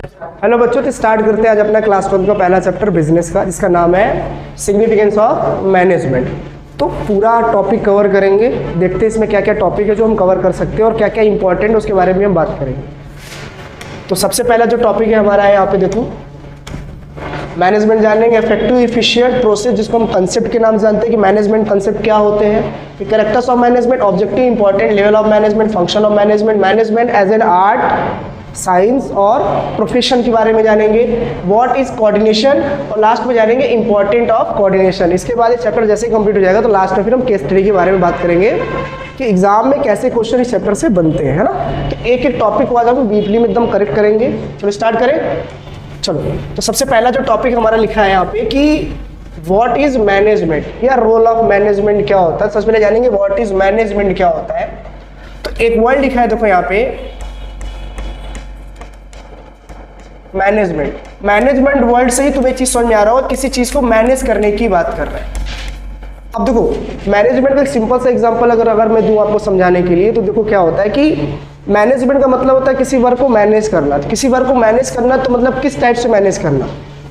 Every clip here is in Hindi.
हेलो बच्चों, तो स्टार्ट करते हैं आज अपना क्लास 12 का पहला चैप्टर बिजनेस का, जिसका नाम है सिग्निफिकेंस ऑफ मैनेजमेंट। तो पूरा टॉपिक कवर करेंगे, देखते हैं इसमें क्या क्या टॉपिक है जो हम कवर कर सकते हैं और क्या क्या इंपॉर्टेंट है उसके बारे में हम बात करेंगे। तो सबसे पहला जो टॉपिक है हमारा है, यहाँ पे देखो, मैनेजमेंट जानेंगे, इफेक्टिव एफिशिएंट प्रोसेस, जिसको हम कंसेप्ट के नाम जानते हैं कि मैनेजमेंट कंसेप्ट क्या होते हैं, फिर characters of management, objective important, level of management, function of management, management as an art, science और प्रोफेशन के बारे में जानेंगे, व्हाट इज कोऑर्डिनेशन, और लास्ट में जानेंगे इंपॉर्टेंट ऑफ कोऑर्डिनेशन। इसके बाद ये चैप्टर जैसे ही कंप्लीट हो जाएगा तो लास्ट में फिर हम केस स्टडी के बारे में बात करेंगे कि एग्जाम में कैसे क्वेश्चन इस चैप्टर से बनते हैं, है ना। तो एक एक टॉपिक को आज हम वीकली में एकदम करेक्ट करेंगे। चलो स्टार्ट करें। चलो, तो सबसे पहला जो टॉपिक हमारा लिखा है यहाँ पे कि व्हाट इज मैनेजमेंट या रोल ऑफ मैनेजमेंट क्या होता है। सबसे पहले जानेंगे व्हाट इज मैनेजमेंट क्या होता है। तो एक वर्ड लिखा है, देखो यहाँ पे, मैनेजमेंट। मैनेजमेंट वर्ड से ही तुम्हें चीज समझ में आ रहा होगा, किसी चीज को मैनेज करने की बात कर रहे हैं। अब देखो, मैनेजमेंट का एक सिंपल सा एग्जांपल अगर मैं दूं आपको समझाने के लिए, तो देखो क्या होता है कि मैनेजमेंट का मतलब होता है किसी वर्क को मैनेज करना। तो किसी वर्क को मैनेज करना तो मतलब किस टाइप से मैनेज करना।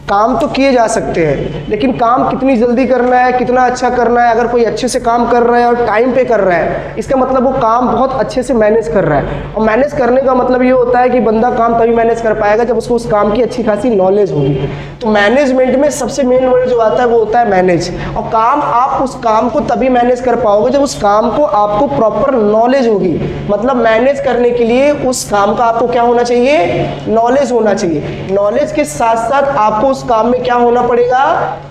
काम तो किए जा सकते हैं, लेकिन काम कितनी जल्दी करना है, कितना अच्छा करना है। अगर कोई अच्छे से काम कर रहा है और टाइम पे कर रहा है, इसका मतलब वो काम बहुत अच्छे से मैनेज कर रहा है। और मैनेज करने का मतलब ये होता है कि बंदा काम तभी मैनेज कर पाएगा जब उसको उस काम की अच्छी खासी नॉलेज होगी। तो मैनेजमेंट में सबसे मेन वर्ड जो आता है वो होता है मैनेज। और काम, आप उस काम को तभी मैनेज कर पाओगे जब उस काम को आपको प्रॉपर नॉलेज होगी। मतलब मैनेज करने के लिए उस काम का आपको क्या होना चाहिए, नॉलेज होना चाहिए। नॉलेज के साथ साथ आपको उस काम में क्या होना पड़ेगा,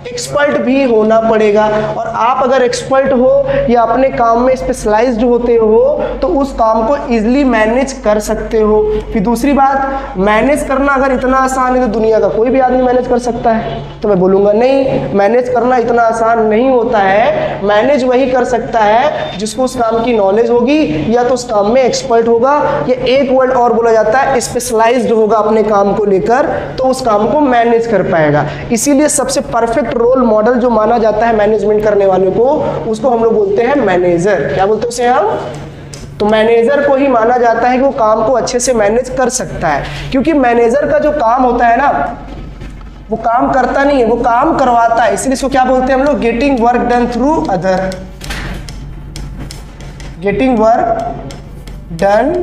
एक्सपर्ट भी होना पड़ेगा। और आप अगर एक्सपर्ट हो या अपने काम में स्पेशलाइज्ड होते हो तो उस काम को इजीली मैनेज कर सकते हो। फिर दूसरी बात, मैनेज करना अगर इतना आसान है तो दुनिया का कोई भी आदमी मैनेज कर सकता है। तो मैं बोलूंगा नहीं, मैनेज करना इतना आसान नहीं होता है। मैनेज वही कर सकता है जिसको उस काम की नॉलेज होगी या तो उस काम में एक्सपर्ट होगा, या एक वर्ड और बोला जाता है स्पेशलाइज्ड होगा अपने काम को लेकर, तो उस काम को मैनेज कर पाएगा। इसीलिए सबसे परफेक्ट रोल मॉडल जो माना जाता है मैनेजमेंट करने वाले को, उसको हम लोग बोलते हैं मैनेजर। क्या बोलते हैं उसे हम? तो मैनेजर को ही माना जाता है कि वो काम को अच्छे से मैनेज कर सकता है। क्योंकि मैनेजर का जो काम होता है ना, वो काम करता नहीं है, वो काम करवाता है। इसलिए इसको क्या बोलते हैं हम लोग, getting work done through other. Getting work done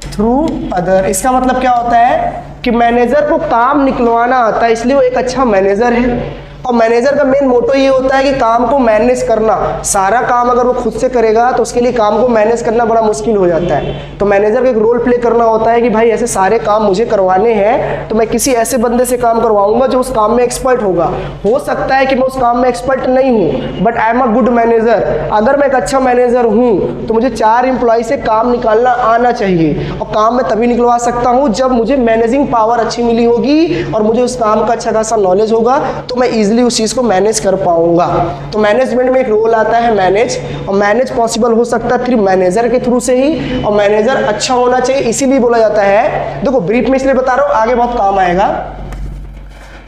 through other, इसका मतलब क्या होता है कि मैनेजर को काम निकलवाना आता है, इसलिए वो एक अच्छा मैनेजर है। और मैनेजर का मेन मोटो ये होता है कि काम को मैनेज करना। सारा काम अगर वो खुद से करेगा तो उसके लिए काम को मैनेज करना बड़ा मुश्किल हो जाता है। तो मैनेजर का एक रोल प्ले करना होता है कि भाई ऐसे सारे काम मुझे करवाने हैं, तो मैं किसी ऐसे बंदे से काम करवाऊंगा जो उस काम में एक्सपर्ट होगा। हो सकता है कि मैं उस काम में एक्सपर्ट नहीं हूँ, but I am a good manager. अगर मैं एक अच्छा मैनेजर हूँ तो मुझे 4 एम्प्लॉय से काम निकालना आना चाहिए। और काम मैं तभी निकलवा सकता हूँ जब मुझे मैनेजिंग पावर अच्छी मिली होगी और मुझे उस काम का अच्छा खासा नॉलेज होगा, तो मैं इजीली उस चीज को मैनेज कर पाऊंगा। तो मैनेजमेंट में एक रोल आता है मैनेज, और मैनेज पॉसिबल हो सकता है सिर्फ मैनेजर के थ्रू से ही। और मैनेजर अच्छा होना चाहिए, इसीलिए बोला जाता है, देखो ब्रीफ में इसलिए बता रहा हूं, आगे बहुत काम आएगा।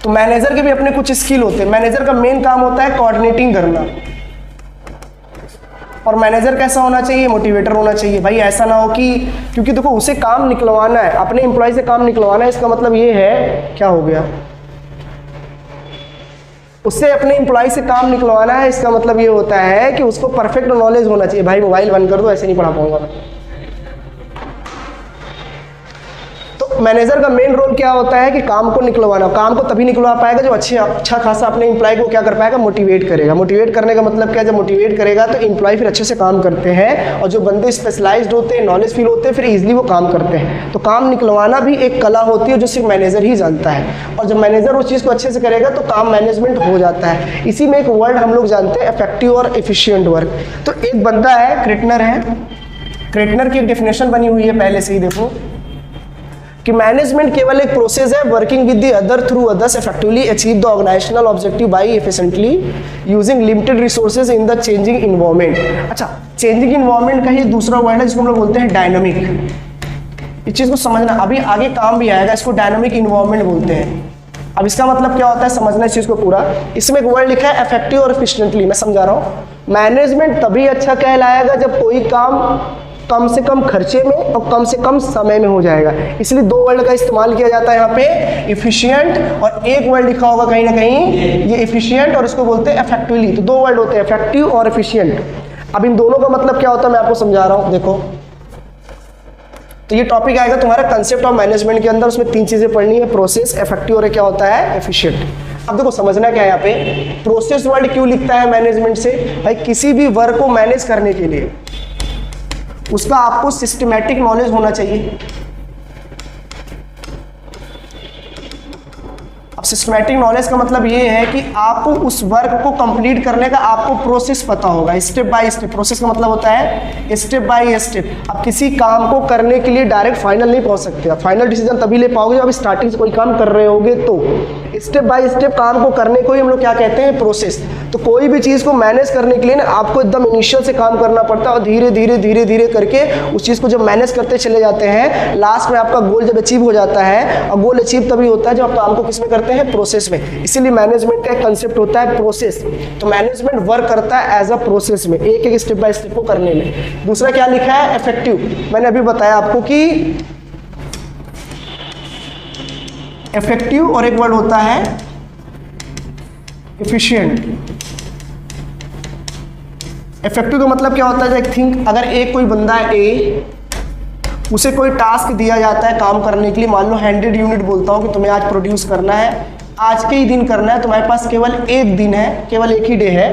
तो मैनेजर के भी अपने कुछ स्किल होते हैं। मैनेजर का मेन काम होता है कोऑर्डिनेटिंग करना। और मैनेजर कैसा होना चाहिए, मोटिवेटर होना चाहिए। भाई ऐसा ना हो कि, क्योंकि देखो उसे काम निकलवाना है, अपने एम्प्लॉय से काम निकलवाना है, इसका मतलब ये है, क्या हो गया, उससे अपने एम्प्लॉय से काम निकलवाना है, इसका मतलब ये होता है कि उसको परफेक्ट नॉलेज होना चाहिए। भाई मोबाइल बंद कर दो, ऐसे नहीं पढ़ा पाऊंगा मैं। तो मैनेजर का मेन रोल क्या होता है कि काम को निकलवाना। काम को तभी निकलवा पाएगा जो अच्छा खासा अपने एम्प्लॉय को क्या कर पाएगा, मोटिवेट करेगा। मोटिवेट करने का मतलब क्या, जब मोटिवेट करेगा तो एम्प्लॉय फिर अच्छे से काम करते हैं, और जो बंदे स्पेशलाइज्ड होते हैं, नॉलेज फील होते हैं, फिर इजीली वो काम करते हैं। तो काम निकलवाना भी एक कला होती है जो सिर्फ मैनेजर ही जानता है। और जब मैनेजर उस चीज़ को अच्छे से करेगा तो काम मैनेजमेंट हो जाता है। इसी में एक वर्ड हम लोग जानते हैं, इफेक्टिव और एफिशिएंट वर्क। तो एक बंदा है, क्रेटनर है, क्रेटनर की एक डेफिनेशन बनी हुई है पहले से ही, देखो कि मैनेजमेंट केवल एक प्रोसेस है working with the other through others effectively achieve the organizational objective by efficiently using limited resources in the changing environment. अच्छा, चेंजिंग इन्वायरमेंट का ही दूसरा वर्ड है जिसको हम लोग बोलते हैं डायनामिक। इस चीज को समझना, अभी आगे काम भी आएगा, इसको डायनामिक इन्वायरमेंट बोलते हैं। अब इसका मतलब क्या होता है, समझना इस चीज को पूरा। इसमें एक वर्ड लिखा है इफेक्टिव और एफिशिएंटली, मैं समझा रहा हूँ। मैनेजमेंट तभी अच्छा कहलाएगा जब कोई काम कम से कम खर्चे में और कम से कम समय में हो जाएगा। इसलिए दो वर्ड का इस्तेमाल किया जाता है यहाँ पे, इफिशिएंट, और एक वर्ड लिखा होगा कहीं ना कहीं ये इफिशिएंट, और इसको बोलते हैं इफेक्टिवली। तो दो वर्ड होते हैं, इफेक्टिव और इफिशिएंट। अब इन दोनों का मतलब क्या होता है मैं आपको समझा रहा हूँ। देखो, तो ये टॉपिक आएगा तुम्हारा कंसेप्ट ऑफ मैनेजमेंट के अंदर, उसमें तीन चीजें पढ़नी है, प्रोसेस, इफेक्टिव और क्या होता है एफिशिएंट। अब देखो समझना क्या है यहाँ पे, प्रोसेस वर्ड क्यों लिखता है मैनेजमेंट से, भाई किसी भी वर्क को मैनेज करने के लिए उसका आपको सिस्टमैटिक नॉलेज होना चाहिए। अब सिस्टमैटिक नॉलेज का मतलब ये है कि आपको उस वर्क को कंप्लीट करने का आपको प्रोसेस पता होगा, स्टेप बाय स्टेप। प्रोसेस का मतलब होता है स्टेप बाय स्टेप। अब किसी काम को करने के लिए डायरेक्ट फाइनल नहीं पहुंच सकते, आप फाइनल डिसीजन तभी ले पाओगे जब स्टार्टिंग से कोई काम कर रहे होगे। तो स्टेप बाय स्टेप काम को करने को ही हम लोग क्या कहते हैं, प्रोसेस। तो कोई भी चीज को मैनेज करने के लिए ना आपको एकदम इनिशियल से काम करना पड़ता है, और धीरे धीरे धीरे धीरे करके उस चीज को जब मैनेज करते चले जाते हैं, लास्ट में आपका गोल जब अचीव हो जाता है, और गोल अचीव तभी होता है जब आप काम को किसमें करते हैं, प्रोसेस में। इसीलिए मैनेजमेंट का एक कंसेप्ट होता है प्रोसेस। तो मैनेजमेंट वर्क करता है एज अ प्रोसेस में, एक एक स्टेप बाय स्टेप को करने में। दूसरा क्या लिखा है, इफेक्टिव। मैंने अभी बताया आपको कि इफेक्टिव और एक वर्ड होता है एफिशिएंट। इफेक्टिव का मतलब क्या होता है, थिंक, अगर एक कोई बंदा है ए, उसे कोई टास्क दिया जाता है काम करने के लिए, मान लो 100 यूनिट बोलता हूं कि तुम्हें आज प्रोड्यूस करना है, आज के ही दिन करना है, तुम्हारे पास केवल एक दिन है, केवल एक ही डे है।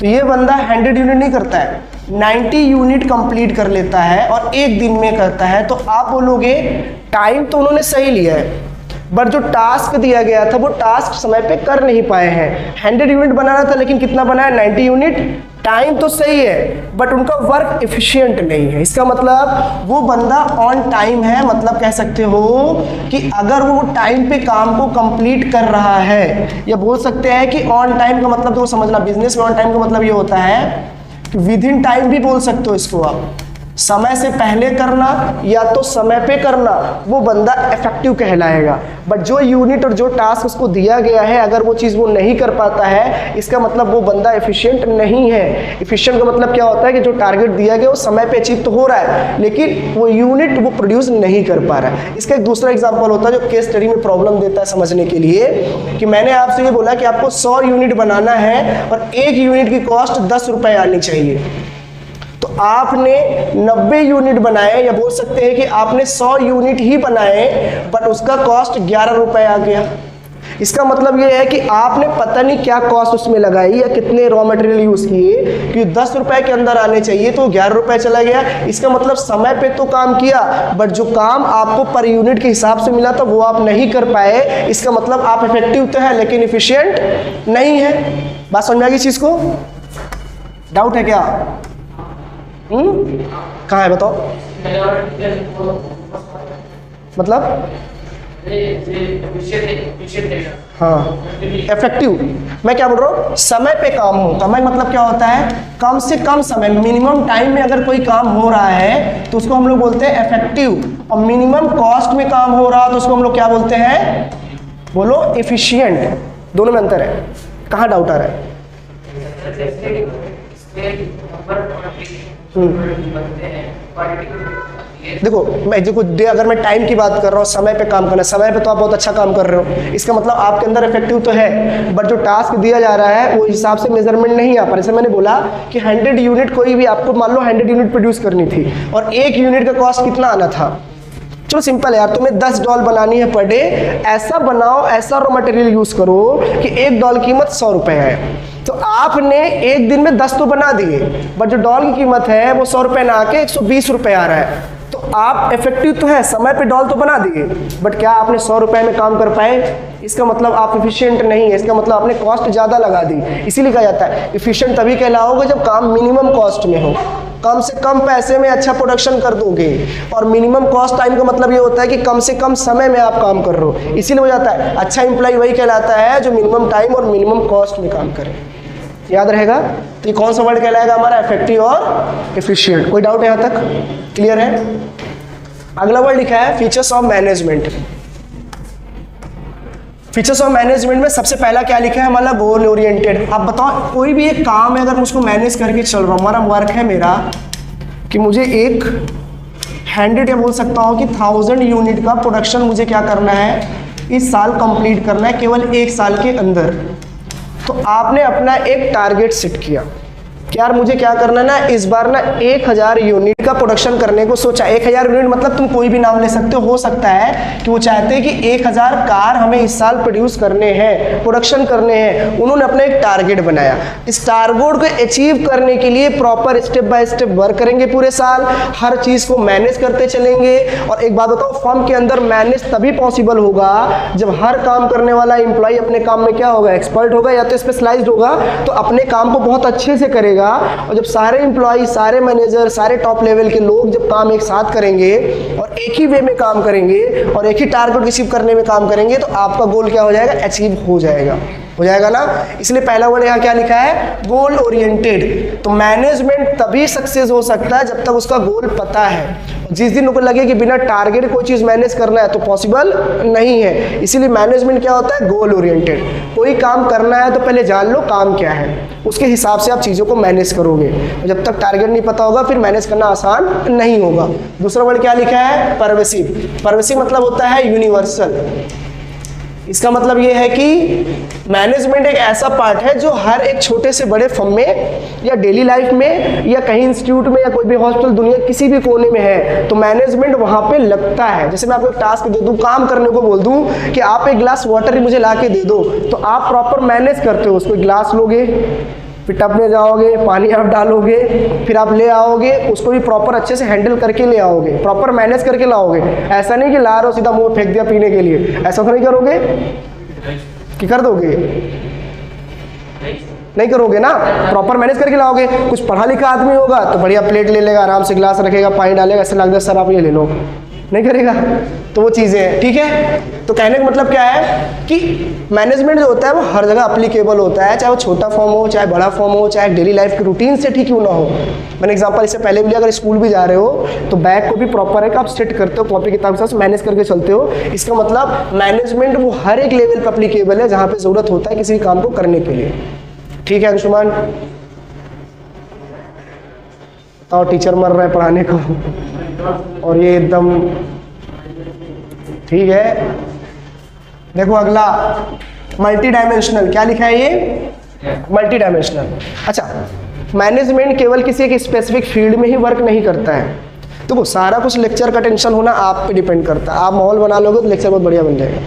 तो ये बंदा 100 यूनिट नहीं करता है, 90 यूनिट कंप्लीट कर लेता है और एक दिन में करता है। तो आप बोलोगे टाइम तो उन्होंने सही लिया है, बट जो टास्क दिया गया था वो टास्क समय पे कर नहीं पाए हैं। 100 यूनिट बनाना था लेकिन कितना बनाया, 90 यूनिट। टाइम तो सही है बट उनका वर्क एफिशिएंट नहीं है। इसका मतलब वो बंदा ऑन टाइम है, मतलब कह सकते हो कि अगर वो टाइम पे काम को कंप्लीट कर रहा है, या बोल सकते हैं कि ऑन टाइम का मतलब तो समझना, बिजनेस में ऑन टाइम का मतलब ये होता है कि विद इन टाइम भी बोल सकते हो इसको आप, समय से पहले करना या तो समय पे करना, वो बंदा इफेक्टिव कहलाएगा। बट जो यूनिट और जो टास्क उसको दिया गया है, अगर वो चीज़ वो नहीं कर पाता है, इसका मतलब वो बंदा एफिशिएंट नहीं है। एफिशिएंट का मतलब क्या होता है कि जो टारगेट दिया गया वो समय पे अचीव तो हो रहा है, लेकिन वो यूनिट वो प्रोड्यूस नहीं कर पा रहा है। इसका एक दूसरा एग्जाम्पल होता है जो केस स्टडी में प्रॉब्लम देता है समझने के लिए, कि मैंने आपसे ये बोला कि आपको 100 यूनिट बनाना है और एक यूनिट की कॉस्ट 10 रुपये आनी चाहिए। तो आपने 90 यूनिट बनाए, या बोल सकते हैं कि आपने 100 यूनिट ही बनाए, बट उसका कॉस्ट 11 रुपये आ गया। इसका मतलब ये है कि आपने पता नहीं क्या कॉस्ट उसमें लगाई या कितने रॉ मटेरियल यूज किए कि 10 रुपए के अंदर आने चाहिए तो 11 रुपए चला गया। इसका मतलब समय पे तो काम किया, बट जो काम आपको पर यूनिट के हिसाब से मिला था वो आप नहीं कर पाए। इसका मतलब आप इफेक्टिव तो है लेकिन इफिशिएंट नहीं है। बात समझ में आ गई चीज को? डाउट है क्या? कहाँ है बताओ? मतलब हाँ, इफेक्टिव। मैं क्या बोल रहा हूँ, समय पे काम हो। समय मतलब क्या होता है, कम से कम समय, मिनिमम टाइम में अगर कोई काम हो रहा है तो उसको हम लोग बोलते हैं इफेक्टिव। और मिनिमम कॉस्ट में काम हो रहा है तो उसको हम लोग क्या बोलते हैं, बोलो एफिशिएंट। दोनों में अंतर है। कहाँ डाउट आ रहा है? देखो अगर मैं टाइम की बात कर रहा हूँ, समय पे काम करना, समय पे तो आप बहुत अच्छा काम कर रहे हो, इसका मतलब आपके अंदर इफेक्टिव तो है, बट जो टास्क दिया जा रहा है वो हिसाब से मेजरमेंट नहीं आ पा रहा। जैसे मैंने बोला कि 100 यूनिट कोई भी आपको, मान लो 100 यूनिट प्रोड्यूस करनी थी और एक यूनिट का कॉस्ट कितना आना था। चलो सिंपल है यार, तुम्हें 10 डॉल बनानी है पर डे, ऐसा बनाओ, ऐसा रॉ मटेरियल यूज करो कि एक डॉल कीमत 100 रुपए है। तो आपने एक दिन में 10 तो बना दिए, बट जो डॉल की कीमत है वो 100 रुपए ना आके 120 रुपए आ रहा है। तो आप इफेक्टिव तो है, समय पे डॉल तो बना दिए, बट क्या आपने 100 रुपए में काम कर पाए? इसका मतलब आप इफिशिएंट नहीं है। इसका मतलब आपने कॉस्ट ज्यादा लगा दी। इसीलिए कहा जाता है इफिशिएंट तभी कहलाओगे जब काम मिनिमम कॉस्ट में हो, कम से कम पैसे में अच्छा प्रोडक्शन कर दोगे। और मिनिमम कॉस्ट टाइम का मतलब ये होता है कि कम से कम समय में आप काम कर रहे हो। इसीलिए हो जाता है अच्छा एम्प्लॉय वही कहलाता है जो मिनिमम टाइम और मिनिमम कॉस्ट में काम करे। याद रहेगा? तो ये कौन सा वर्ड कहलाएगा हमारा, इफेक्टिव और एफिशिएंट। कोई डाउट यहाँ तक क्लियर है? अगला वर्ड लिखा है features of management. Features of management में सबसे पहला क्या लिखा है हमारा, गोल ओरिएंटेड। आप बताओ कोई भी एक काम है, अगर मैं उसको मैनेज करके चल रहा हूँ, हमारा वर्क है मेरा कि कि मुझे एक 100 या बोल सकता हूँ कि 1000 यूनिट का प्रोडक्शन मुझे क्या करना है, इस साल कंप्लीट करना है, केवल एक साल के अंदर। तो आपने अपना एक टारगेट सेट किया कि यार मुझे क्या करना है ना, इस बार ना 1000 यूनिट का प्रोडक्शन करने को सोचा। 1000 यूनिट मतलब तुम कोई भी नाम ले सकते हो सकता है कि वो चाहते हैं कि 1000 कार हमें इस साल प्रोड्यूस करने हैं, प्रोडक्शन करने हैं। उन्होंने अपना एक टारगेट बनाया। इस टारगेट को अचीव करने के लिए proper step by step work करेंगे पूरे साल, हर चीज़ को मैनेज करते चलेंगे। और एक बात बताओ, फर्म के अंदर मैनेज तभी पॉसिबल होगा जब हर काम करने वाला एम्प्लॉय अपने काम में क्या होगा, एक्सपर्ट होगा या तो स्पेशलाइज्ड होगा, तो अपने काम को बहुत अच्छे से करेगा। और जब सारे एम्प्लॉय, सारे मैनेजर, सारे टॉप लेवल के लोग जब काम एक साथ करेंगे और एक ही वे में काम करेंगे और एक ही टारगेट अचीव करने में काम करेंगे, तो आपका गोल क्या हो जाएगा, अचीव हो जाएगा ना। इसलिए पहला वर्ड यहाँ क्या लिखा है, गोल ओरिएंटेड। तो मैनेजमेंट तभी सक्सेस हो सकता है जब तक उसका गोल पता है। जिस दिन उनको लगे कि बिना टारगेट कोई चीज़ मैनेज करना है तो पॉसिबल नहीं है। इसीलिए मैनेजमेंट क्या होता है, गोल ओरिएंटेड। कोई काम करना है तो पहले जान लो काम क्या है, उसके हिसाब से आप चीज़ों को मैनेज करोगे। और जब तक टारगेट नहीं पता होगा फिर मैनेज करना आसान नहीं होगा। दूसरा वर्ड क्या लिखा है, परवेसिव। परवेसिव मतलब होता है यूनिवर्सल। इसका मतलब ये है कि मैनेजमेंट एक ऐसा पार्ट है जो हर एक छोटे से बड़े फर्म में या डेली लाइफ में या कहीं इंस्टीट्यूट में या कोई भी हॉस्पिटल, दुनिया किसी भी कोने में है, तो मैनेजमेंट वहाँ पे लगता है। जैसे मैं आपको एक टास्क दे दूँ, काम करने को बोल दूँ कि आप एक गिलास वाटर मुझे ला के दे दो, तो आप प्रॉपर मैनेज करते हो। उसको गिलास लोगे, फिर टब में जाओगे, पानी आप डालोगे, फिर आप ले आओगे, उसको भी प्रॉपर अच्छे से हैंडल करके ले आओगे, प्रॉपर मैनेज करके लाओगे। ऐसा नहीं कि ला रहे हो सीधा मुंह फेंक दिया पीने के लिए, ऐसा तो नहीं करोगे कि कर दोगे, नहीं करोगे ना, प्रॉपर मैनेज करके लाओगे। कुछ पढ़ा लिखा आदमी होगा तो बढ़िया प्लेट ले लेगा, आराम से गिलास रखेगा, पानी डालेगा, ऐसे लग सर आप ये ले लो, नहीं करेगा। तो वो चीज़ें हैं, ठीक है। तो कहने का मतलब क्या है कि मैनेजमेंट जो होता है वो हर जगह अप्लीकेबल होता है, चाहे वो छोटा फॉर्म हो, चाहे बड़ा फॉर्म हो, चाहे डेली लाइफ के रूटीन से ठीक क्यों ना हो। मैंने एग्जांपल इससे पहले भी लिया, अगर स्कूल भी जा रहे हो तो बैग को भी प्रॉपर है कि आप सेट करते हो, कॉपी किताब के साथ मैनेज करके चलते हो। इसका मतलब मैनेजमेंट वो हर एक लेवल पर अप्लीकेबल है जहाँ पर ज़रूरत होता है किसी काम को करने के लिए। ठीक है अंशुमान, तो टीचर मर रहा है पढ़ाने को और ये एकदम ठीक है। देखो अगला मल्टी डायमेंशनल, क्या लिखा है ये, मल्टी डायमेंशनल। अच्छा, मैनेजमेंट केवल किसी एक स्पेसिफिक फील्ड में ही वर्क नहीं करता है। तो वो सारा कुछ लेक्चर का टेंशन होना आप पे डिपेंड करता है। आप माहौल बना लोगे तो लेक्चर बहुत बढ़िया बन जाएगा।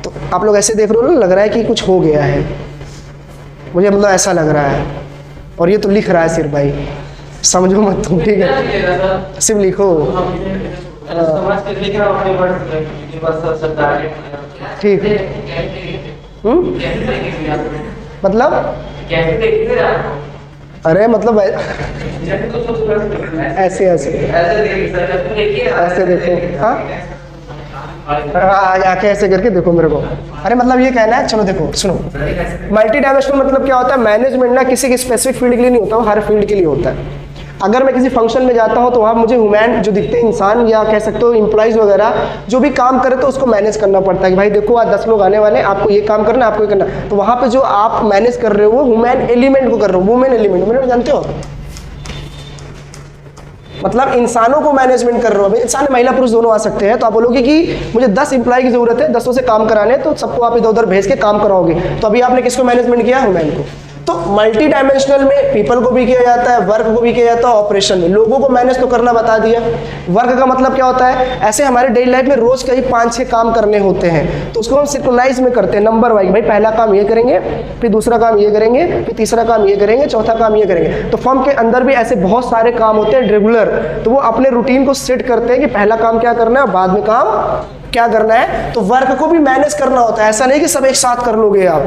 तो आप लोग ऐसे देख रहे हो ना, लग रहा है कि कुछ हो गया है, मुझे मतलब ऐसा लग रहा है, और ये तो लिख रहा है सिर्फ भाई, समझो मत तुम, ठीक है, सिर्फ लिखो। ठीक, मतलब अरे मतलब ऐसे ऐसे देखो, हाँ आके ऐसे करके देखो मेरे को। अरे मतलब ये कहना है, चलो देखो सुनो, मल्टी डायमेंशनल मतलब क्या होता है, मैनेजमेंट ना किसी के स्पेसिफिक फील्ड के लिए नहीं होता, वो हर फील्ड के लिए होता है। अगर मैं किसी फंक्शन में जाता हूँ तो वहाँ मुझे ह्यूमन जो दिखते हैं इंसान या कह सकते हो एम्प्लॉइज़ वगैरह जो भी काम करे तो उसको मैनेज करना पड़ता है कि भाई देखो आज 10 लोग आने वाले हैं, आपको ये काम करना, आपको ये करना। तो वहाँ पे जो आप मैनेज कर रहे हो वो ह्यूमन एलिमेंट को कर रहे हो, वुमेन एलिमेंट, वुमेन जानते हो, मतलब इंसानों को मैनेजमेंट कर रहे हो। इंसान महिला पुरुष दोनों आ सकते हैं। तो आप बोलोगे कि मुझे 10 एम्प्लॉय की जरूरत है, 10 से काम कराने, तो सबको आप इधर उधर भेज के काम कराओगे। तो अभी आपने किसको मैनेजमेंट किया, ह्यूमन को। तो मल्टी डायमेंशनल में पीपल को भी किया जाता है, वर्क को भी किया जाता है, ऑपरेशन में लोगों को मैनेज तो करना बता दिया। वर्क का मतलब क्या होता है, ऐसे हमारे डेली लाइफ में रोज कहीं 5-6 काम करने होते हैं, तो उसको हम सिंक्रोनाइज में करते हैं नंबर वाइज। भाई पहला काम ये करेंगे, फिर दूसरा काम ये करेंगे, फिर तीसरा काम ये करेंगे, चौथा काम ये करेंगे। तो फर्म के अंदर भी ऐसे बहुत सारे काम होते हैं रेगुलर, तो वो अपने रूटीन को सेट करते हैं कि पहला काम क्या करना है, बाद में काम क्या करना है। तो वर्क को भी मैनेज करना होता है, ऐसा नहीं कि सब एक साथ कर लोगे आप,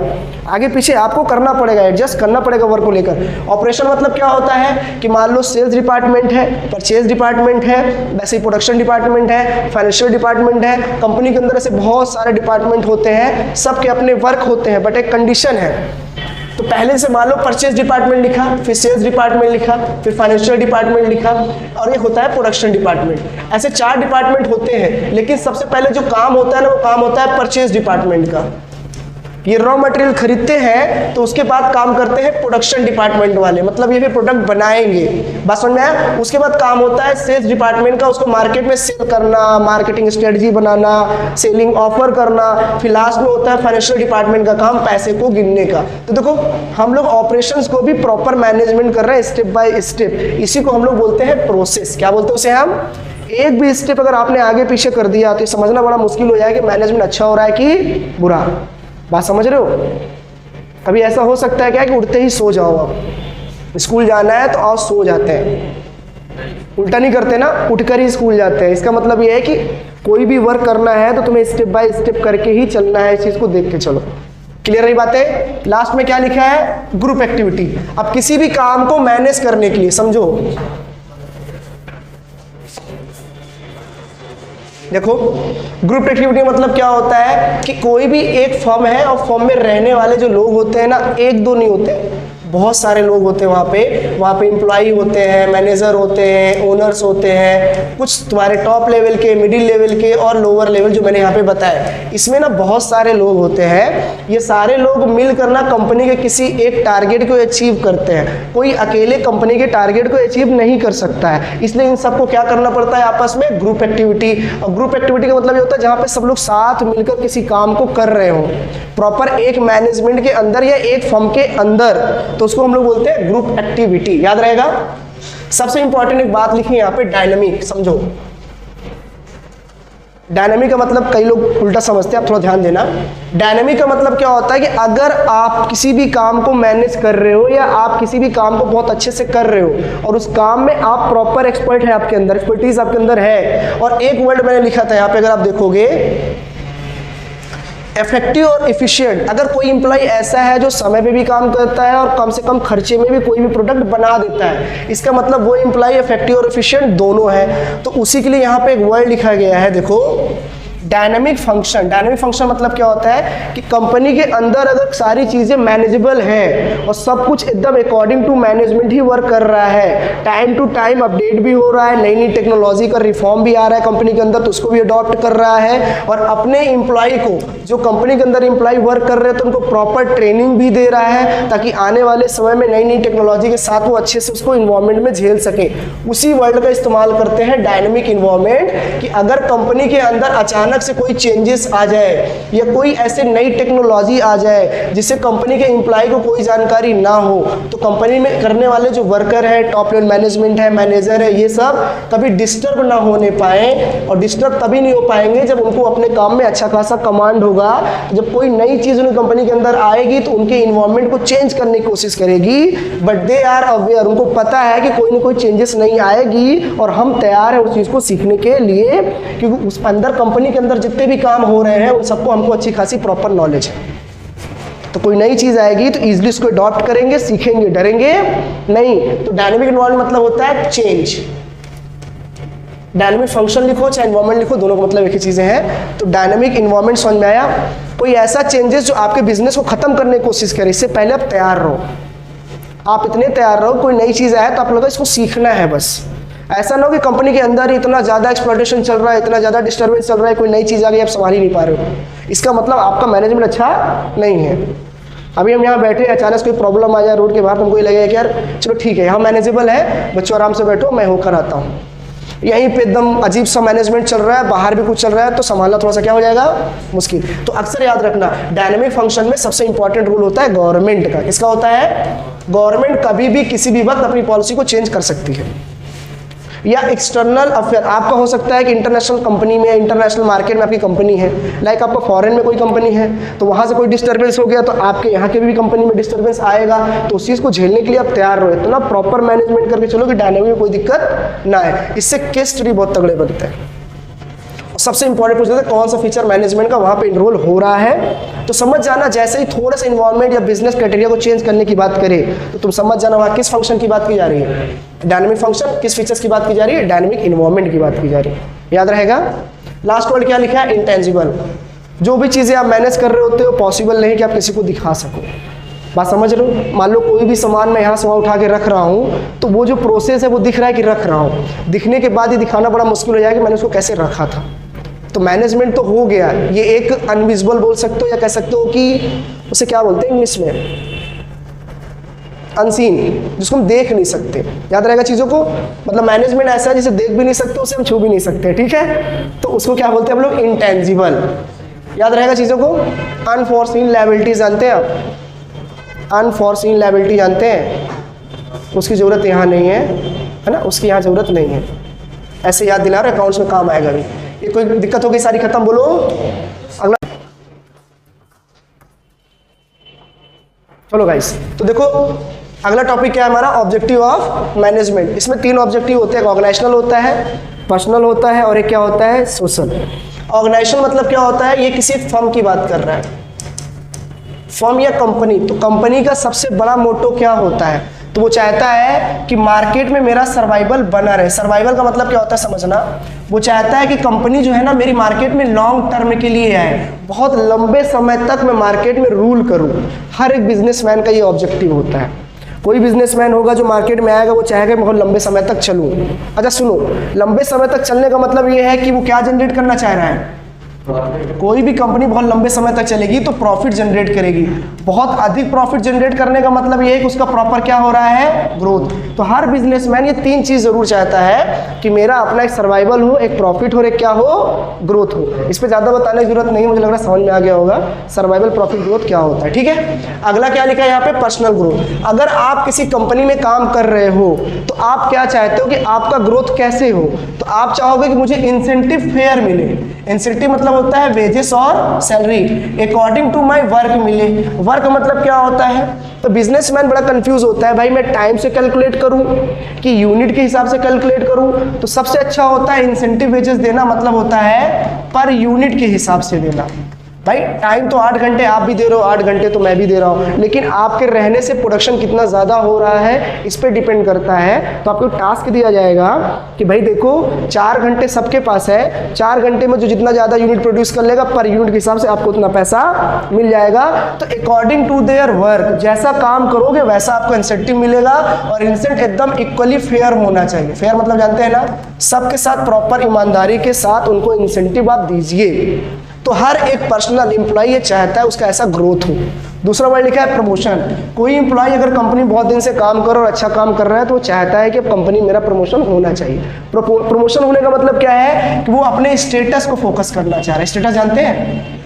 आगे पीछे आपको करना पड़ेगा, एडजस्ट करना पड़ेगा वर्क को लेकर। ऑपरेशन मतलब क्या होता है कि मान लो सेल्स डिपार्टमेंट है, परचेज डिपार्टमेंट है, वैसे प्रोडक्शन डिपार्टमेंट है, फाइनेंशियल डिपार्टमेंट है, कंपनी के अंदर ऐसे बहुत सारे डिपार्टमेंट होते हैं, सबके अपने वर्क होते हैं, बट एक कंडीशन है। तो पहले से मान लो परचेज डिपार्टमेंट लिखा, फिर सेल्स डिपार्टमेंट लिखा, फिर फाइनेंशियल डिपार्टमेंट लिखा, और ये होता है प्रोडक्शन डिपार्टमेंट। ऐसे 4 डिपार्टमेंट होते हैं, लेकिन सबसे पहले जो काम होता है ना, वो काम होता है परचेज डिपार्टमेंट का। ये रॉ मटेरियल खरीदते हैं तो उसके बाद काम करते हैं प्रोडक्शन डिपार्टमेंट वाले, मतलब ये फिर प्रोडक्ट बनाएंगे, बात समझ में आया। उसके बाद काम होता है सेल्स डिपार्टमेंट का, उसको मार्केट में सेल करना, मार्केटिंग स्ट्रेटजी बनाना, सेलिंग ऑफर करना, फिर लास्ट में होता है फाइनेंशियल डिपार्टमेंट का काम पैसे को गिनने का। तो देखो हम लोग ऑपरेशंस को भी प्रॉपर मैनेजमेंट कर रहे हैं स्टेप बाय स्टेप, इसी को हम लोग बोलते हैं प्रोसेस। क्या बोलते हैं उसे हम? एक भी स्टेप अगर आपने आगे पीछे कर दिया तो ये समझना बड़ा मुश्किल हो जाएगा कि मैनेजमेंट अच्छा हो रहा है कि बुरा। बात समझ रहे हो? कभी ऐसा हो सकता है क्या कि उठते ही सो जाओ, आप स्कूल जाना है तो आओ सो जाते हैं, उल्टा नहीं करते ना, उठकर ही स्कूल जाते हैं। इसका मतलब ये है कि कोई भी वर्क करना है तो तुम्हें स्टेप बाय स्टेप करके ही चलना है, इस चीज को देख के चलो। क्लियर रही बातें? लास्ट में क्या लिखा है? Group activity. अब किसी भी काम को मैनेज करने के लिए समझो, देखो ग्रुप एक्टिविटी मतलब क्या होता है कि कोई भी एक फर्म है और फर्म में रहने वाले जो लोग होते हैं ना, एक दो नहीं होते, बहुत सारे लोग होते हैं वहाँ पे एम्प्लॉई होते हैं, मैनेजर होते हैं, ओनर्स होते हैं, कुछ तुम्हारे टॉप लेवल के, मिडिल लेवल के और लोअर लेवल जो मैंने यहाँ पे बताया। इसमें ना बहुत सारे लोग होते हैं, ये सारे लोग मिलकर ना कंपनी के किसी एक टारगेट को अचीव करते हैं। कोई अकेले कंपनी के टारगेट को अचीव नहीं कर सकता है, इसलिए इन सबको क्या करना पड़ता है आपस में? Group activity. और ग्रुप एक्टिविटी का मतलब ये होता है जहाँ पे सब लोग साथ मिलकर किसी काम को कर रहे हो, प्रॉपर एक मैनेजमेंट के अंदर या एक फर्म के अंदर, तो उसको हम लोग बोलते हैं ग्रुप एक्टिविटी। याद रहेगा? सबसे इंपॉर्टेंट एक बात लिखी है यहाँ पे, डायनामिक। समझो डायनामिक का मतलब कई लोग उल्टा समझते हैं, आप थोड़ा ध्यान देना। डायनामिक का मतलब क्या होता है कि अगर आप किसी भी काम को मैनेज कर रहे हो या आप किसी भी काम को बहुत अच्छे से कर रहे हो और उस काम में आप प्रॉपर एक्सपर्ट है, आपके अंदर एक्सपर्टीज आपके अंदर है, और एक वर्ड मैंने लिखा था यहाँ पे, अगर आप देखोगे इफेक्टिव और एफिशिएंट। अगर कोई एम्प्लॉय ऐसा है जो समय पे भी काम करता है और कम से कम खर्चे में भी कोई भी प्रोडक्ट बना देता है, इसका मतलब वो एम्प्लॉय इफेक्टिव और एफिशिएंट दोनों है। तो उसी के लिए यहाँ पे एक वर्ड लिखा गया है, देखो डायनामिक फंक्शन। डायनामिक फंक्शन मतलब क्या होता है कि कंपनी के अंदर अगर सारी चीजें मैनेजेबल हैं और सब कुछ एकदम अकॉर्डिंग टू मैनेजमेंट ही वर्क कर रहा है, टाइम टू टाइम अपडेट भी हो रहा है, नई नई टेक्नोलॉजी का रिफॉर्म भी आ रहा है कंपनी के अंदर तो उसको भी अडॉप्ट कर रहा है, और अपने एम्प्लॉय को, जो कंपनी के अंदर एम्प्लॉय वर्क कर रहे हैं तो उनको प्रॉपर ट्रेनिंग भी दे रहा है ताकि आने वाले समय में नई नई टेक्नोलॉजी के साथ वो अच्छे से उसको इन्वायरमेंट में झेल सके। उसी वर्ड का इस्तेमाल करते हैं डायनेमिक इन्वायरमेंट, कि अगर कंपनी के अंदर अचानक से कोई चेंजेस आ जाए या कोई ऐसे नई टेक्नोलॉजी आ जाए जिससे कंपनी के एम्प्लॉय को कोई जानकारी ना हो, तो कंपनी में करने वाले जो वर्कर है, टॉप लेवल मैनेजमेंट है, मैनेजर है, ये सब कभी डिस्टर्ब ना होने पाए। और डिस्टर्ब तभी नहीं हो पाएंगे जब उनको अपने काम में अच्छा खासा कमांड होगा। जब कोई नई चीज उनकी कंपनी के अंदर आएगी तो उनके इन्वायरमेंट को चेंज करने की कोशिश करेगी, बट दे आर अवेयर, उनको पता है कि कोई ना कोई चेंजेस नहीं आएगी और हम तैयार है उस चीज को सीखने के लिए, क्योंकि उस अंदर कंपनी के अंदर जितने भी काम हो रहे हैं उन सबको हमको अच्छी खासी प्रॉपर नॉलेज है। तो कोई नई चीज आएगी तो इजीली उसको अडॉप्ट करेंगे, सीखेंगे, डरेंगे नहीं। तो डायनेमिक इन्वायरमेंट मतलब होता है चेंज। डायनेमिक फंक्शन लिखो चाहे इन्वायरमेंट लिखो, दोनों का मतलब एक ही चीजें हैं। तो डायनेमिक इन्वायरमेंट समझ में आया? कोई ऐसा चेंजेस जो आपके बिजनेस को खत्म करने की कोशिश करे, इससे पहले आप तैयार रहो। आप इतने तैयार रहो, कोई नई चीज आए तो आप लोगों को इसको सीखना है बस। ऐसा ना हो कि कंपनी के अंदर इतना ज़्यादा एक्सप्लॉयटेशन चल रहा है, इतना ज़्यादा डिस्टर्बेंस चल रहा है, कोई नई चीज़ आ गई आप संभाल ही नहीं पा रहे हो, इसका मतलब आपका मैनेजमेंट अच्छा नहीं है। अभी हम यहाँ बैठे, अचानक कोई प्रॉब्लम आ जाए रोड के बाहर, तुमको ये लगेगा कि यार चलो ठीक है यहाँ मैनेजेबल है, बच्चों आराम से बैठो, मैं होकर आता हूँ। यहीं पे एकदम अजीब सा मैनेजमेंट चल रहा है, बाहर भी कुछ चल रहा है, तो संभालना थोड़ा सा क्या हो जाएगा, मुश्किल। तो अक्सर याद रखना डायनेमिक फंक्शन में सबसे इंपॉर्टेंट रूल होता है गवर्नमेंट का। किसका होता है? गवर्नमेंट कभी भी किसी भी वक्त अपनी पॉलिसी को चेंज कर सकती है। या एक्सटर्नल अफेयर आपका हो सकता है कि इंटरनेशनल कंपनी में, इंटरनेशनल मार्केट में आपकी कंपनी है, लाइक आपका फॉरेन में कोई कंपनी है तो वहाँ से कोई डिस्टर्बेंस हो गया तो आपके यहाँ के भी कंपनी में डिस्टर्बेंस आएगा, तो उस चीज़ को झेलने के लिए आप तैयार रहो। तो ना प्रॉपर मैनेजमेंट करके चलो कि डायनेमिक में कोई दिक्कत ना आए, इससे केस स्टडी बहुत तगड़े बनते हैं। सबसे इंपॉर्टेंट पूछ लेते हैं कौन सा फीचर मैनेजमेंट का वहाँ पे इनरोल हो रहा है, तो समझ जाना। जैसे ही थोड़ा सा इन्वायरमेंट या बिजनेस क्राइटेरिया को चेंज करने की बात करें तो तुम समझ जाना वहाँ किस फंक्शन की बात की जा रही है, डायनेमिक फंक्शन, किस फीचर्स की बात की जा रही है, डायनेमिक इन्वायरमेंट की बात की जा रही है। याद रहेगा? लास्ट वर्ड क्या लिखा है? इंटेंजिबल। जो भी चीज़ें आप मैनेज कर रहे होते हो पॉसिबल नहीं कि आप किसी को दिखा सको। बात समझ रहे हो? मान लो कोई भी सामान मैं यहाँ से वहाँ उठा के रख रहा हूँ, तो वो जो प्रोसेस है वो दिख रहा है कि रख रहा हूँ, दिखने के बाद ही दिखाना बड़ा मुश्किल हो जाएगा कि मैंने उसको कैसे रखा था। तो तो मैनेजमेंट तो हो गया, ये एक अनविजिबल बोल सकते हो या कह सकते हो कि उसे क्या बोलते हैं इंग्लिश में, अनसीन, जिसको हम देख नहीं सकते। याद रहेगा चीज़ों को, मतलब मैनेजमेंट ऐसा है जिसे देख भी नहीं सकते, उसे हम छू भी नहीं सकते, ठीक है, तो उसको क्या बोलते हैं हम लोग, इंटेंजिबल। याद रहेगा चीज़ों को। अनफॉर्सीन लायबिलिटी जानते हैं आप, अनफॉर्सीन लायबिलिटी जानते हैं, उसकी ज़रूरत यहाँ नहीं है ना, उसकी यहाँ ज़रूरत नहीं है, ऐसे याद दिला रहे, अकाउंट्स में काम आएगा भी। ये कोई दिक्कत हो गई, सारी खत्म, बोलो अगला। चलो गाइस, तो देखो अगला टॉपिक क्या है हमारा, ऑब्जेक्टिव ऑफ मैनेजमेंट। इसमें 3 ऑब्जेक्टिव होते हैं, ऑर्गेनाइजेशनल होता है, पर्सनल होता है और एक क्या होता है, सोशल। ऑर्गेनाइजेशन मतलब क्या होता है, ये किसी फर्म की बात कर रहा है, फर्म या कंपनी। तो कंपनी का सबसे बड़ा मोटो क्या होता है, तो वो चाहता है कि मार्केट में मेरा सर्वाइवल बना रहे। सर्वाइवल का मतलब क्या होता है समझना, वो चाहता है कि कंपनी जो है ना मेरी मार्केट में लॉन्ग टर्म के लिए आए, बहुत लंबे समय तक मैं मार्केट में रूल करूं। हर एक बिजनेसमैन का ये ऑब्जेक्टिव होता है। कोई बिजनेसमैन होगा जो मार्केट में आएगा, वो चाहेगा मैं बहुत लंबे समय तक चलूं। अच्छा सुनो, लंबे समय तक चलने का मतलब ये है कि वो क्या जनरेट करना चाह रहा है, कोई भी कंपनी बहुत लंबे समय तक चलेगी तो प्रॉफिट जनरेट करेगी। बहुत अधिक प्रॉफिट जनरेट करने का मतलब ये है कि उसका प्रॉपर क्या हो रहा है, ग्रोथ। तो हर बिजनेसमैन ये 3 चीज जरूर चाहता है कि मेरा अपना एक सर्वाइवल हो, एक प्रॉफिट हो और एक क्या हो, ग्रोथ हो। इस पे ज्यादा बताने की जरूरत नहीं, मुझे लग रहा है समझ में आ गया होगा सर्वाइवल, प्रॉफिट, ग्रोथ क्या होता है, ठीक है। अगला क्या लिखा है यहाँ पे, पर्सनल ग्रोथ। अगर आप किसी कंपनी में काम कर रहे हो तो आप क्या चाहते हो कि आपका ग्रोथ कैसे हो, तो आप चाहोगे कि मुझे इंसेंटिव फेयर मिले। इंसेंटिव मतलब होता है वेजेस और salary according to my work मिले। वर्क मतलब क्या होता है, तो बिजनेसमैन बड़ा कंफ्यूज होता है, भाई मैं टाइम से कैलकुलेट करूं कि यूनिट के हिसाब से कैलकुलेट करूं। तो सबसे अच्छा होता है इंसेंटिव वेजेस देना, मतलब होता है पर यूनिट के हिसाब से देना। भाई टाइम तो 8 घंटे आप भी दे रहे हो, 8 घंटे तो मैं भी दे रहा हूँ, लेकिन आपके रहने से प्रोडक्शन कितना ज़्यादा हो रहा है इस पर डिपेंड करता है। तो आपको टास्क दिया जाएगा कि भाई देखो 4 घंटे सबके पास है, 4 घंटे में जो जितना ज़्यादा यूनिट प्रोड्यूस कर लेगा पर यूनिट के हिसाब से आपको उतना पैसा मिल जाएगा। तो अकॉर्डिंग टू देयर वर्क, जैसा काम करोगे वैसा आपको इंसेंटिव मिलेगा। और इंसेंटिव एकदम इक्वली फेयर होना चाहिए। फेयर मतलब जानते हैं ना, सबके साथ प्रॉपर ईमानदारी के साथ उनको इंसेंटिव आप दीजिए। तो हर एक पर्सनल एम्प्लॉय ये चाहता है उसका ऐसा ग्रोथ हो। दूसरा वर्ड लिखा है प्रमोशन। कोई एम्प्लॉय अगर कंपनी बहुत दिन से काम कर और अच्छा काम कर रहा है तो वो चाहता है कि कंपनी मेरा प्रमोशन होना चाहिए। प्रमोशन होने का मतलब क्या है कि वो अपने स्टेटस को फोकस करना चाह रहा है। स्टेटस जानते हैं,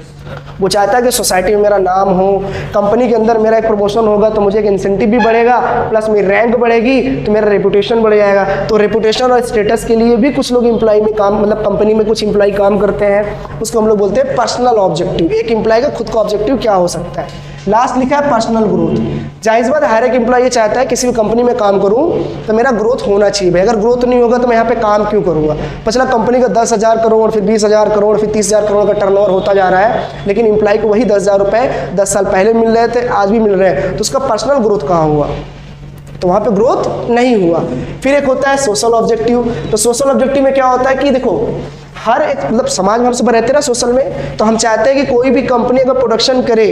वो चाहता है कि सोसाइटी में मेरा नाम हो, कंपनी के अंदर मेरा एक प्रमोशन होगा तो मुझे एक इंसेंटिव भी बढ़ेगा, प्लस मेरी रैंक बढ़ेगी तो मेरा रेपुटेशन बढ़ जाएगा। तो रेपुटेशन और स्टेटस के लिए भी कुछ लोग एम्प्लॉय में काम, मतलब कंपनी में कुछ एम्प्लॉय काम करते हैं, उसको हम लोग बोलते हैं पर्सनल ऑब्जेक्टिव। एक एम्प्लॉय का खुद का ऑब्जेक्टिव क्या हो सकता है। लास्ट लिखा है पर्सनल ग्रोथ। जाहिर बात हर एक एम्प्लॉय ये चाहता है किसी भी कंपनी में काम करूं तो मेरा ग्रोथ होना चाहिए। भाई अगर ग्रोथ नहीं होगा तो मैं यहाँ पे काम क्यों करूंगा। पिछला कंपनी का 10,000 करोड़, फिर 20,000 करोड़, फिर 30,000 करोड़ का टर्नओवर होता जा रहा है, लेकिन एम्प्लॉय को वही 10,000 रुपये 10 साल पहले मिल रहे थे, आज भी मिल रहे हैं, तो उसका पर्सनल ग्रोथ कहाँ हुआ, तो वहाँ पे ग्रोथ नहीं हुआ। फिर एक होता है सोशल ऑब्जेक्टिव। तो सोशल ऑब्जेक्टिव में क्या होता है कि देखो हर एक, मतलब समाज में हम सब रहते हैं ना सोशल में, तो हम चाहते हैं कि कोई भी कंपनी अगर प्रोडक्शन करे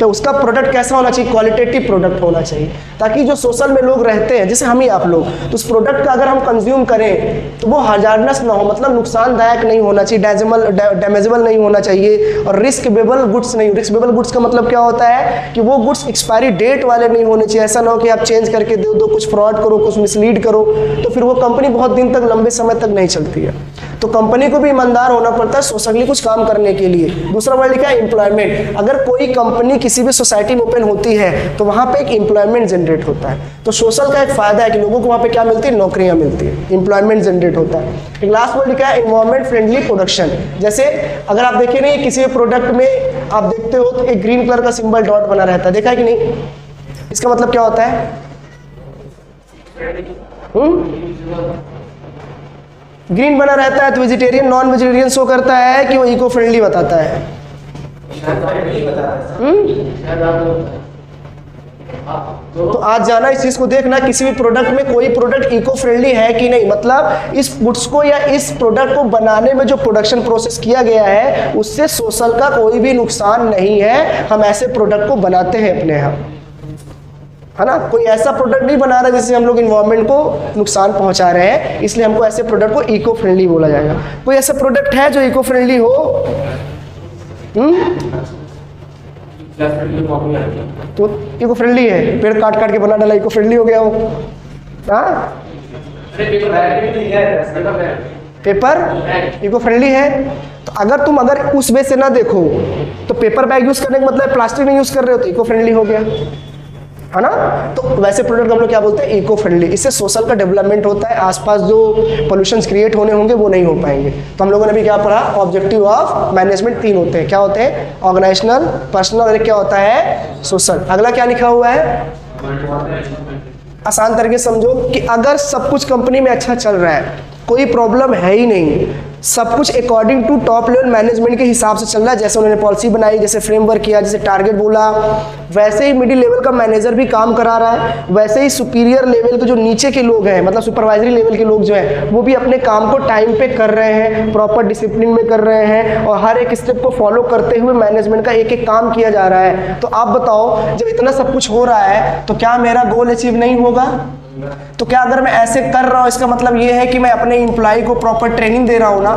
तो उसका प्रोडक्ट कैसा होना चाहिए, क्वालिटेटिव प्रोडक्ट होना चाहिए, ताकि जो सोशल में लोग रहते हैं जैसे हम ही आप लोग, तो उस प्रोडक्ट का अगर हम कंज्यूम करें तो वो हजारनेस ना हो, मतलब नुकसानदायक नहीं होना चाहिए, डैमेजेबल नहीं होना चाहिए, और रिस्केबल गुड्स नहीं। रिस्केबल गुड्स का मतलब क्या होता है कि वो गुड्स एक्सपायरी डेट वाले नहीं होने चाहिए। ऐसा ना हो कि आप चेंज करके दे दो, कुछ फ्रॉड करो, कुछ मिसलीड करो, तो फिर वो कंपनी बहुत दिन तक, लंबे समय तक नहीं चलती है। तो कंपनी को भी ईमानदार होना पड़ता है सोशली कुछ काम करने के लिए। दूसरा वर्ड लिखा है एम्प्लॉयमेंट। अगर कोई कंपनी किसी भी सोसाइटी में ओपन होती है तो वहां पे एक एम्प्लॉयमेंट जनरेट होता है। तो सोशल का एक फायदा है कि लोगों को वहां पे क्या मिलती है, नौकरियां मिलती है, एम्प्लॉयमेंट जनरेट होता है। एक लास्ट वर्ड लिखा है एनवायरमेंट फ्रेंडली प्रोडक्शन। जैसे अगर आप देखें नहीं किसी भी प्रोडक्ट में आप देखते हो तो एक ग्रीन कलर का सिंबल डॉट बना रहता है, देखा है कि नहीं। इसका मतलब क्या होता है, ग्रीन बना रहता है तो वेजिटेरियन नॉन वेजिटेरियन शो करता है कि वो इको फ्रेंडली बताता है। तो आज जाना इस चीज को देखना, किसी भी प्रोडक्ट में कोई प्रोडक्ट इको फ्रेंडली है कि नहीं, मतलब इस गुड्स को या इस प्रोडक्ट को बनाने में जो प्रोडक्शन प्रोसेस किया गया है उससे सोशल का कोई भी नुकसान नहीं है। हम ऐसे प्रोडक्ट को बनाते हैं अपने यहाँ। है ना। कोई ऐसा प्रोडक्ट नहीं बना रहा जिससे हम लोग इन्वायरमेंट को नुकसान पहुंचा रहे हैं, इसलिए हमको ऐसे प्रोडक्ट को इको फ्रेंडली बोला जाएगा। कोई ऐसा प्रोडक्ट है जो इको फ्रेंडली हो? तो इको फ्रेंडली है, पेड़ काट काट के बना डाला, इको फ्रेंडली हो गया हो। हाँ, पेपर इको फ्रेंडली है। तो अगर उस वे से ना देखो तो पेपर बैग यूज करने का मतलब प्लास्टिक नहीं यूज कर रहे हो तो इको फ्रेंडली हो गया, है ना। तो वैसे प्रोडक्ट हम लोग क्या बोलते हैं? Eco friendly. इससे सोशल का डेवलपमेंट होता है, आसपास जो पोल्यूशन क्रिएट होने होंगे वो नहीं हो पाएंगे। तो हम लोगों ने भी क्या पढ़ा? ऑब्जेक्टिव ऑफ मैनेजमेंट 3 होते हैं। क्या होते हैं? ऑर्गेनाइजेशनल, पर्सनल और क्या होता है? सोशल। अगला क्या लिखा हुआ है? आसान तरीके से समझो कि अगर सब कुछ कंपनी में अच्छा चल रहा है, कोई प्रॉब्लम है ही नहीं, सब कुछ according to top level management के हिसाब से चल रहा है, जैसे उन्होंने पॉलिसी बनाई, जैसे फ्रेमवर्क किया, जैसे टारगेट बोला, वैसे ही मिडिल लेवल का मैनेजर भी काम करा रहा है, वैसे ही सुपीरियर लेवल के जो नीचे के लोग हैं, मतलब सुपरवाइजरी लेवल के लोग जो हैं, वो भी अपने काम को टाइम पे कर रहे हैं, प्रॉपर डिसिप्लिन में कर रहे हैं और हर एक स्टेप को फॉलो करते हुए मैनेजमेंट का एक एक काम किया जा रहा है। तो आप बताओ, जब इतना सब कुछ हो रहा है तो क्या मेरा गोल अचीव नहीं होगा? तो क्या अगर मैं ऐसे कर रहा हूं इसका मतलब ये है कि मैं अपने एम्प्लॉय को प्रॉपर ट्रेनिंग दे रहा हूं ना?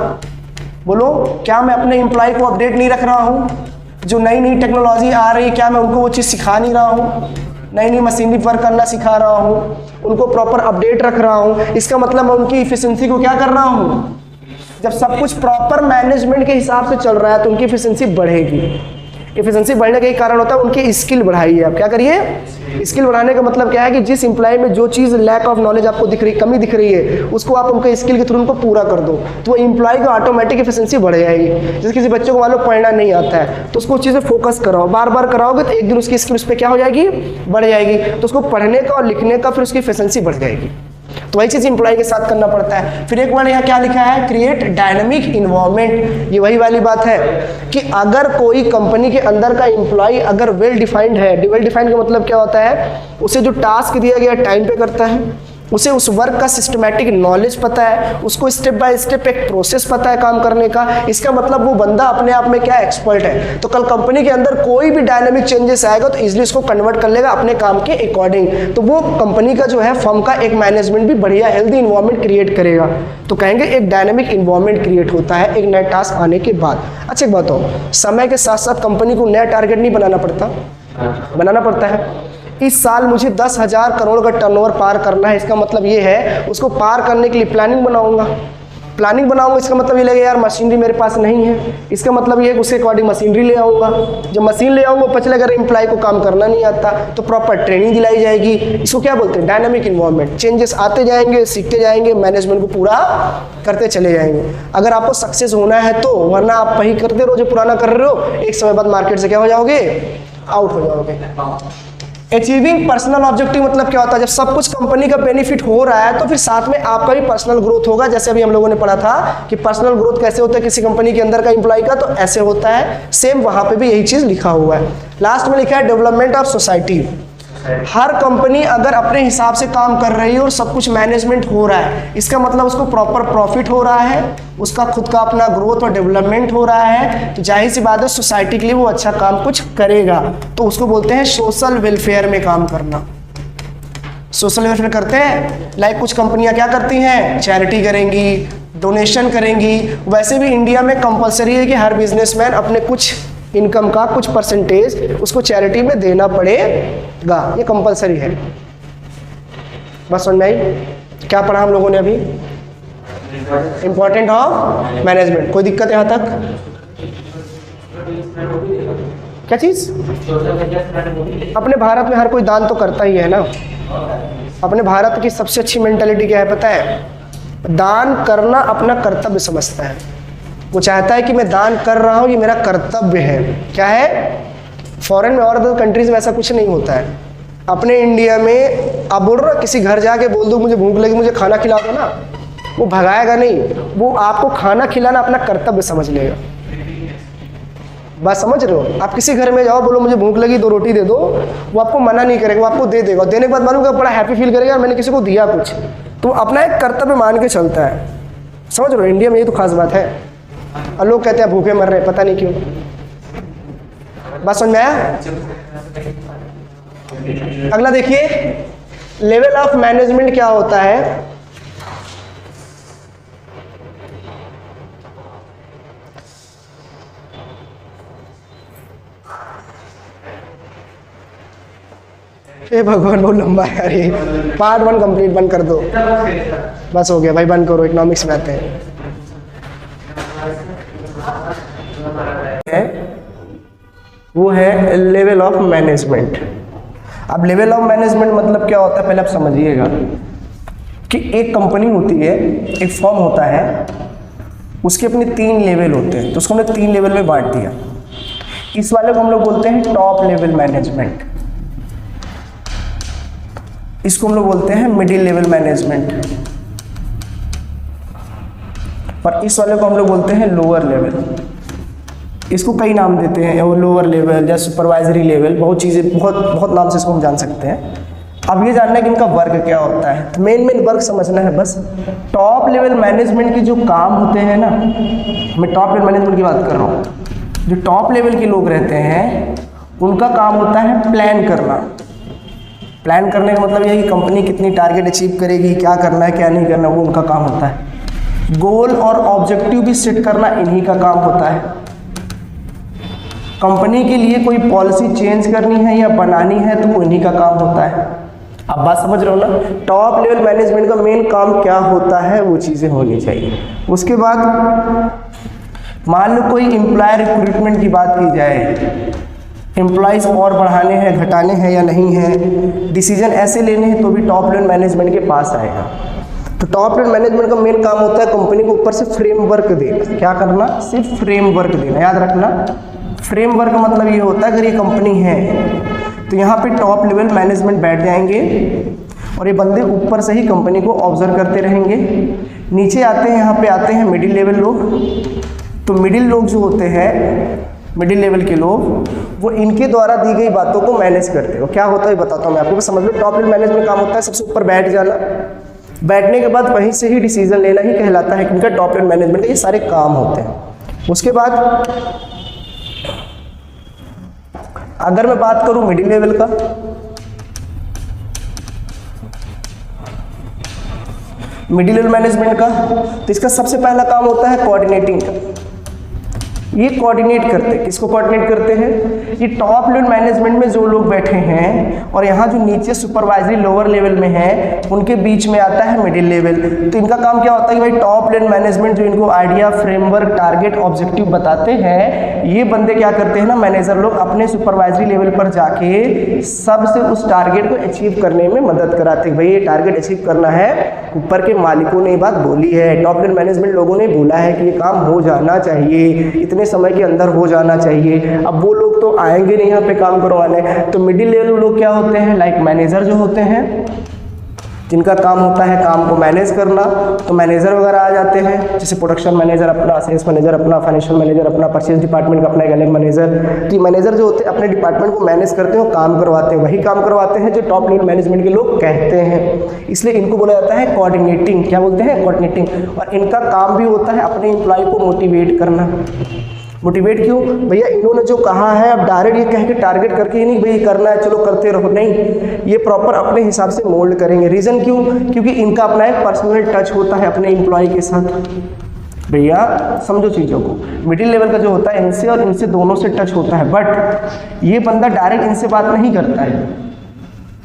बोलो, क्या मैं अपने एम्प्लॉय को अपडेट नहीं रख रहा हूं? जो नई नई टेक्नोलॉजी आ रही है, क्या मैं उनको वो चीज़ सिखा नहीं रहा हूं? नई नई मशीनरी वर्क करना सिखा रहा हूं, उनको प्रॉपर अपडेट रख रहा हूं। इसका मतलब मैं उनकी इफिशिएंसी को क्या कर रहा हूं? जब सब कुछ प्रॉपर मैनेजमेंट के हिसाब से चल रहा है तो उनकी इफिशिएंसी बढ़ेगी। इफिशिएंसी बढ़ने का एक कारण होता है उनकी स्किल बढ़ाइए। आप क्या करिए? स्किल बढ़ाने का मतलब क्या है कि जिस एम्प्लॉय में जो चीज़ लैक ऑफ नॉलेज आपको दिख रही, कमी दिख रही है, उसको आप उनके स्किल के थ्रू उनको पूरा कर दो, तो एम्प्लॉय को ऑटोमेटिक एफिशिएंसी बढ़ जाएगी। जैसे किसी बच्चे को मान लो पढ़ना नहीं आता है तो उसको उस चीज़ पे फोकस कराओ, बार बार कराओगे तो एक दिन उसकी स्किल उस पर क्या हो जाएगी? बढ़ जाएगी। तो उसको पढ़ने का और लिखने का फिर उसकी एफिशिएंसी बढ़ जाएगी। तो वही चीज़ एम्प्लॉय के साथ करना पड़ता है। फिर एक बार यहाँ क्या लिखा है? Create dynamic environment. ये वही वाली बात है कि अगर कोई कंपनी के अंदर का एम्प्लॉय अगर वेल डिफाइंड है, वेल डिफाइंड का मतलब क्या होता है? उसे जो टास्क दिया गया टाइम पे करता है, उसे उस वर्क का सिस्टमैटिक नॉलेज पता है, उसको स्टेप बाय स्टेप एक प्रोसेस पता है काम करने का, इसका मतलब वो बंदा अपने आप में क्या एक्सपर्ट है। तो कल कंपनी के अंदर कोई भी डायनामिक चेंजेस आएगा तो इजीली उसको कन्वर्ट कर लेगा अपने काम के अकॉर्डिंग। तो वो कंपनी का जो है फर्म का एक मैनेजमेंट भी बढ़िया हेल्दी इन्वायरमेंट क्रिएट करेगा। तो कहेंगे एक डायनामिक इन्वायरमेंट क्रिएट होता है एक नया टास्क आने के बाद। अच्छा एक बात हो, समय के साथ साथ कंपनी को नया टारगेट नहीं बनाना पड़ता? बनाना पड़ता है। इस साल मुझे 10,000 करोड़ का टर्नओवर पार करना है, इसका मतलब ये है उसको पार करने के लिए प्लानिंग बनाऊंगा। प्लानिंग बनाऊंगा इसका मतलब ये लगेगा यार मशीनरी मेरे पास नहीं है, इसका मतलब ये है उसके अकॉर्डिंग मशीनरी ले आऊँगा। जब मशीन ले आऊँगा पता चलेगा अगर एम्प्लॉय को काम करना नहीं आता तो प्रॉपर ट्रेनिंग दिलाई जाएगी। इसको क्या बोलते हैं? Dynamic environment. चेंजेस आते जाएंगे, सीखते जाएंगे, मैनेजमेंट को पूरा करते चले जाएंगे। अगर आपको सक्सेस होना है तो, वरना आप वही करते रहो जो पुराना कर रहे हो, एक समय बाद मार्केट से क्या हो जाओगे? आउट हो जाओगे। अचीविंग पर्सनल ऑब्जेक्टिव मतलब क्या होता है? जब सब कुछ कंपनी का बेनिफिट हो रहा है तो फिर साथ में आपका भी पर्सनल ग्रोथ होगा। जैसे अभी हम लोगों ने पढ़ा था कि पर्सनल ग्रोथ कैसे होता है किसी कंपनी के अंदर का एम्प्लॉय का, तो ऐसे होता है। सेम वहां पे भी यही चीज लिखा हुआ है। लास्ट में लिखा है development of society. Her company अगर अपने हिसाब से काम कर रही है और सब कुछ मैनेजमेंट हो रहा है, इसका मतलब उसको प्रॉपर प्रॉफिट हो रहा है, उसका खुद का अपना ग्रोथ और डेवलपमेंट हो रहा है, तो जाहिर सी बात है सोसाइटी के लिए वो अच्छा काम कुछ करेगा। तो उसको बोलते हैं सोशल वेलफेयर में काम करना। सोशल वेलफेयर करते हैं, लाइक कुछ कंपनियां क्या करती हैं? चैरिटी करेंगी, डोनेशन करेंगी। वैसे भी इंडिया में कंपलसरी है कि हर बिजनेसमैन अपने कुछ इनकम का कुछ परसेंटेज उसको चैरिटी में देना पड़ेगा, ये कंपलसरी है। बस समझ में आई? क्या पढ़ा हम लोगों ने अभी? Important of management. कोई दिक्कत यहाँ तक? क्या चीज? अपने भारत में हर कोई दान तो करता ही है ना। अपने भारत की सबसे अच्छी मेंटालिटी क्या है पता है? दान करना अपना कर्तव्य समझता है। वो चाहता है कि मैं दान कर रहा हूँ, ये मेरा कर्तव्य है। क्या है? फॉरेन में और अदर कंट्रीज में ऐसा कुछ नहीं होता है। अपने इंडिया में आप बोल रहे हो किसी घर जाके बोल दो मुझे भूख लगी, मुझे खाना खिला दो ना, वो भगाएगा नहीं, वो आपको खाना खिलाना अपना कर्तव्य समझ लेगा। बात समझ रहे हो? आप किसी घर में जाओ, बोलो मुझे भूख लगी 2 रोटी दे दो, वो आपको मना नहीं करेगा, वो आपको दे देगा। देने के बाद मालूम क्या बड़ा हैप्पी फील करेगा, मैंने किसी को दिया कुछ, तो अपना एक कर्तव्य मान के चलता है। समझ रहे हो? इंडिया में ये तो खास बात है। और लोग कहते हैं भूखे मर रहे, पता नहीं क्यों। बात समझ में आया? अगला देखिए, लेवल ऑफ मैनेजमेंट क्या होता है। हे भगवान बहुत लंबा है यार, ये पार्ट 1 कंप्लीट, बंद कर दो, बस हो गया भाई, बंद करो, इकोनॉमिक्स में आते हैं। वो है लेवल ऑफ मैनेजमेंट। अब लेवल ऑफ मैनेजमेंट मतलब क्या होता है पहले आप समझिएगा कि एक कंपनी होती है, एक फर्म होता है, उसके अपने 3 लेवल होते हैं, तो उसको हमने 3 लेवल में बांट दिया। इस वाले को हम लोग बोलते हैं टॉप लेवल मैनेजमेंट, इसको हम लोग बोलते हैं मिडिल लेवल मैनेजमेंट, और इस वाले को हम लोग बोलते हैं लोअर लेवल। इसको कई नाम देते हैं, वो लोअर लेवल या सुपरवाइजरी लेवल, बहुत चीज़ें, बहुत नाम से इसको हम जान सकते हैं। अब ये जानना है कि इनका वर्क क्या होता है, तो मेन वर्क समझना है बस। टॉप लेवल मैनेजमेंट के जो काम होते हैं ना, मैं टॉप लेवल मैनेजमेंट की बात कर रहा हूँ, जो टॉप लेवल के लोग रहते हैं उनका काम होता है प्लान करना। प्लान करने का मतलब यह कि कंपनी कितनी टारगेट अचीव करेगी, क्या करना है क्या नहीं करना, वो उनका काम होता है। गोल और ऑब्जेक्टिव भी सेट करना इन्हीं का काम होता है। कंपनी के लिए कोई पॉलिसी चेंज करनी है या बनानी है तो वो इन्हीं का काम होता है। आप बात समझ रहे हो ना, टॉप लेवल मैनेजमेंट का मेन काम क्या होता है, वो चीज़ें होनी चाहिए। उसके बाद मान लो कोई एम्प्लॉय रिक्रूटमेंट की बात की जाए, एम्प्लॉयज़ और बढ़ाने हैं, घटाने हैं या नहीं है, डिसीजन ऐसे लेने हैं, तो भी टॉप लेवल मैनेजमेंट के पास आएगा। तो टॉप लेवल मैनेजमेंट का मेन काम होता है कंपनी को ऊपर से फ्रेमवर्क देना। क्या करना? सिर्फ फ्रेमवर्क देना। याद रखना, फ्रेमवर्क का मतलब ये होता है अगर ये कंपनी है तो यहाँ पे टॉप लेवल मैनेजमेंट बैठ जाएंगे और ये बंदे ऊपर से ही कंपनी को ऑब्जर्व करते रहेंगे। नीचे आते हैं, यहाँ पे आते हैं मिडिल लेवल लोग। तो मिडिल लोग जो होते हैं, मिडिल लेवल के लोग, वो इनके द्वारा दी गई बातों को मैनेज करते हो। क्या होता है बताता हूँ मैं आपको, समझ लो। टॉप लेवल मैनेजमेंट काम होता है सबसे ऊपर बैठ जाना, बैठने के बाद वहीं से ही डिसीजन लेना ही कहलाता है कि इनका टॉप लेवल मैनेजमेंट के ये सारे काम होते हैं। उसके बाद अगर मैं बात करूं मिडिल लेवल का, मिडिल लेवल मैनेजमेंट का, तो इसका सबसे पहला काम होता है कोऑर्डिनेटिंग का। ये कोऑर्डिनेट करते हैं, किसको कोऑर्डिनेट करते हैं? ये टॉप लेवल मैनेजमेंट में जो लोग बैठे हैं और यहाँ जो नीचे सुपरवाइजरी लोअर लेवल में है, उनके बीच में आता है मिडिल लेवल। तो इनका काम क्या होता है कि भाई टॉप लेवल मैनेजमेंट जो इनको आइडिया, फ्रेमवर्क, टारगेट, ऑब्जेक्टिव बताते हैं, ये बंदे क्या करते हैं ना, मैनेजर लोग अपने सुपरवाइजरी लेवल पर जाके सबसे उस टारगेट को अचीव करने में मदद कराते हैं। भाई ये टारगेट अचीव करना है, ऊपर के मालिकों ने बात बोली है, टॉप लेवल मैनेजमेंट लोगों ने बोला है कि ये काम हो जाना चाहिए, इतने समय के अंदर हो जाना चाहिए। अब वो लोग तो आएंगे नहीं यहाँ पे काम करवाने, तो मिडिल लेवल लोग क्या होते हैं, लाइक मैनेजर जो होते हैं, जिनका काम होता है काम को मैनेज करना। तो मैनेजर वगैरह आ जाते हैं, जैसे प्रोडक्शन मैनेजर अपना, सेल्स मैनेजर अपना, फाइनेंशियल मैनेजर अपना, परचेज डिपार्टमेंट का अपना एक अलग मैनेजर। तो मैनेजर जो होते हैं अपने डिपार्टमेंट को मैनेज करते हैं, काम करवाते हैं, वही काम करवाते हैं जो टॉप लेवल मैनेजमेंट के लोग कहते हैं। इसलिए इनको बोला जाता है कोऑर्डिनेटिंग। क्या बोलते हैं? कोऑर्डिनेटिंग। और इनका काम भी होता है अपने एम्प्लॉय को मोटिवेट करना। मोटिवेट क्यों? भैया इन्होंने जो कहा है, अब डायरेक्ट ये कह के टारगेट करके ही नहीं भाई करना है चलो करते रहो, नहीं, ये प्रॉपर अपने हिसाब से मोल्ड करेंगे। रीज़न क्यों? क्योंकि इनका अपना एक पर्सनल टच होता है अपने एम्प्लॉय के साथ। भैया समझो चीज़ों को, मिडिल लेवल का जो होता है इनसे और इनसे दोनों से टच होता है, बट ये बंदा डायरेक्ट इनसे बात नहीं करता है।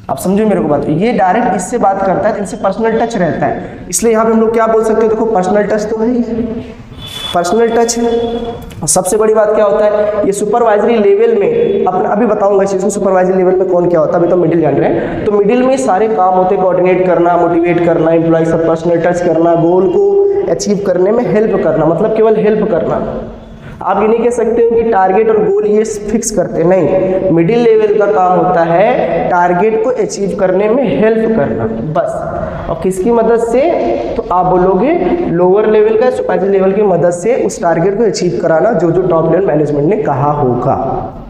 आप समझो मेरे को बात, ये डायरेक्ट इससे बात करता है, इनसे पर्सनल टच रहता है। इसलिए यहाँ पे हम लोग क्या बोल सकते हैं, देखो पर्सनल टच तो है ही, पर्सनल टच है। सबसे बड़ी बात क्या होता है, ये सुपरवाइजरी लेवल में अपना, अभी बताऊंगा इस चीज़ को, सुपरवाइजरी लेवल में कौन क्या होता है, अभी तो मिडिल जान रहे हैं। तो मिडिल में सारे काम होते हैं, कोऑर्डिनेट करना, मोटिवेट करना, एम्प्लॉय से पर्सनल टच करना, गोल को अचीव करने में हेल्प करना, मतलब केवल हेल्प करना। आप ये नहीं कह सकते हो कि टारगेट और गोल ये फिक्स करते, नहीं। मिडिल लेवल का काम होता है टारगेट को अचीव करने में हेल्प करना, बस। और किसकी मदद से? तो आप बोलोगे लोअर लेवल का, सुपरवाइजरी लेवल की मदद से उस टारगेट को अचीव कराना जो जो टॉप लेवल मैनेजमेंट ने कहा होगा।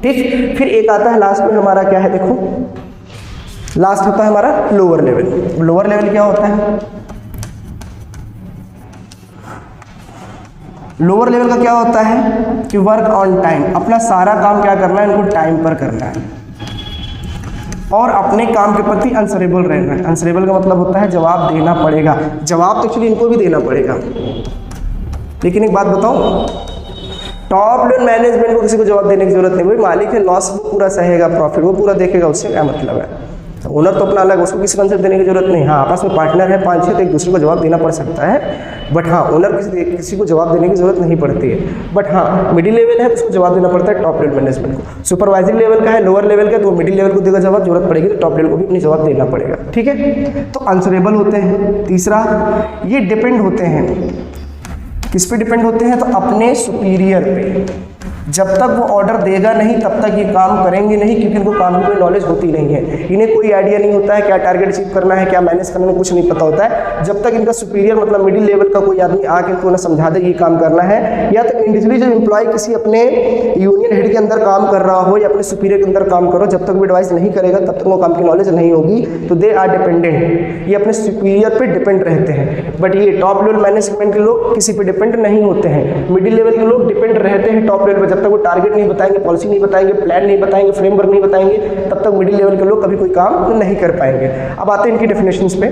ठीक, फिर एक आता है लास्ट में हमारा, क्या है देखो, लास्ट होता है हमारा लोअर लेवल। लोअर लेवल क्या होता है? लोअर लेवल का क्या होता है कि वर्क ऑन टाइम, अपना सारा काम क्या करना है, इनको टाइम पर करना है। और अपने काम के प्रति आंसरेबल रहना है। आंसरेबल का मतलब होता है जवाब देना पड़ेगा। जवाब तो एक्चुअली इनको भी देना पड़ेगा, लेकिन एक बात बताऊं, टॉप लेवल मैनेजमेंट को किसी को जवाब देने की जरूरत नहीं। भाई मालिक है, लॉस वो पूरा सहेगा, प्रॉफिट वो पूरा देखेगा, उससे क्या मतलब है। ओनर तो अपना अलग, उसको किसी को आंसर देने की जरूरत नहीं। हाँ, आपस में पार्टनर है 5-6 तो एक दूसरे को जवाब देना पड़ सकता है, बट हाँ ओनर किसी को जवाब देने की जरूरत नहीं पड़ती है। बट हाँ मिडिल लेवल है तो उसको जवाब देना पड़ता है टॉप लेवल मैनेजमेंट को। सुपरवाइजरी लेवल का है, लोअर लेवल का, तो मिडिल लेवल को देगा जवाब, जरूरत पड़ेगी तो टॉप लेवल को भी अपनी जवाब देना पड़ेगा। ठीक है, तो आंसरेबल होते हैं। तीसरा, ये डिपेंड होते हैं, किस पे डिपेंड होते हैं, तो अपने सुपीरियर पे। जब तक वो ऑर्डर देगा नहीं तब तक ये काम करेंगे नहीं, क्योंकि इनको काम की कोई नॉलेज होती नहीं है। इन्हें कोई आइडिया नहीं होता है क्या टारगेट अचीव करना है, क्या मैनेज करना है, कुछ नहीं पता होता है। जब तक इनका सुपीरियर मतलब मिडिल लेवल का कोई आदमी आके इनको ना समझा दे ये काम करना है, या तो इंडिविजुअली जो एम्प्लॉय किसी अपने यूनियन हेड के अंदर काम कर रहा हो या अपने सुपीरियर के अंदर काम करो, जब तक वो एडवाइस नहीं करेगा तब तक वो काम की नॉलेज नहीं होगी। तो दे आर डिपेंडेंट, ये अपने सुपीरियर पे डिपेंड रहते हैं। बट ये टॉप लेवल मैनेजमेंट के लोग किसी पे डिपेंड नहीं होते हैं। मिडिल लेवल के लोग डिपेंड रहते हैं टॉप लेवल पर। जब तक वो टारगेट नहीं बताएंगे, पॉलिसी नहीं बताएंगे, प्लान नहीं बताएंगे, फ्रेमवर्क नहीं बताएंगे, तब तक मिडिल लेवल के लोग कभी कोई काम नहीं कर पाएंगे। अब आते हैं इनकी डेफिनेशंस पे।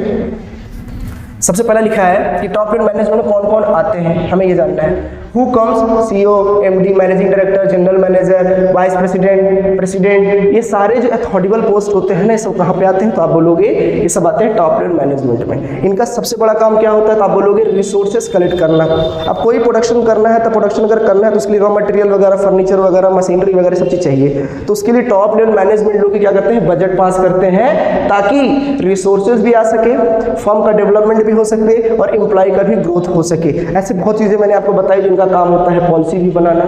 सबसे पहला लिखा है कि टॉप लेवल मैनेजमेंट में कौन कौन आते हैं, हमें ये जानना है। Who comes, CEO, MD, managing director, general manager, vice president, president, ये सारे जो अथॉरिटेबल पोस्ट होते हैं ना, ये सब कहाँ पे आते हैं, तो आप बोलोगे ये सब आते हैं टॉप लेवल मैनेजमेंट में। इनका सबसे बड़ा काम क्या होता है, तो आप बोलोगे रिसोर्सेज कलेक्ट करना। अब कोई प्रोडक्शन करना है तो प्रोडक्शन अगर करना है तो उसके लिए रॉ मटेरियल वगैरह, फर्नीचर वगैरह, मशीनरी वगैरह सब चीज़ चाहिए। तो उसके लिए टॉप लेवल मैनेजमेंट लोग क्या करते हैं, बजट पास करते हैं ताकि रिसोर्सेज भी आ सके, फर्म का डेवलपमेंट भी हो सके और एम्प्लॉय का भी ग्रोथ हो सके। ऐसे बहुत चीज़ें मैंने आपको बताई जिनका काम होता है। पॉलिसी भी बनाना,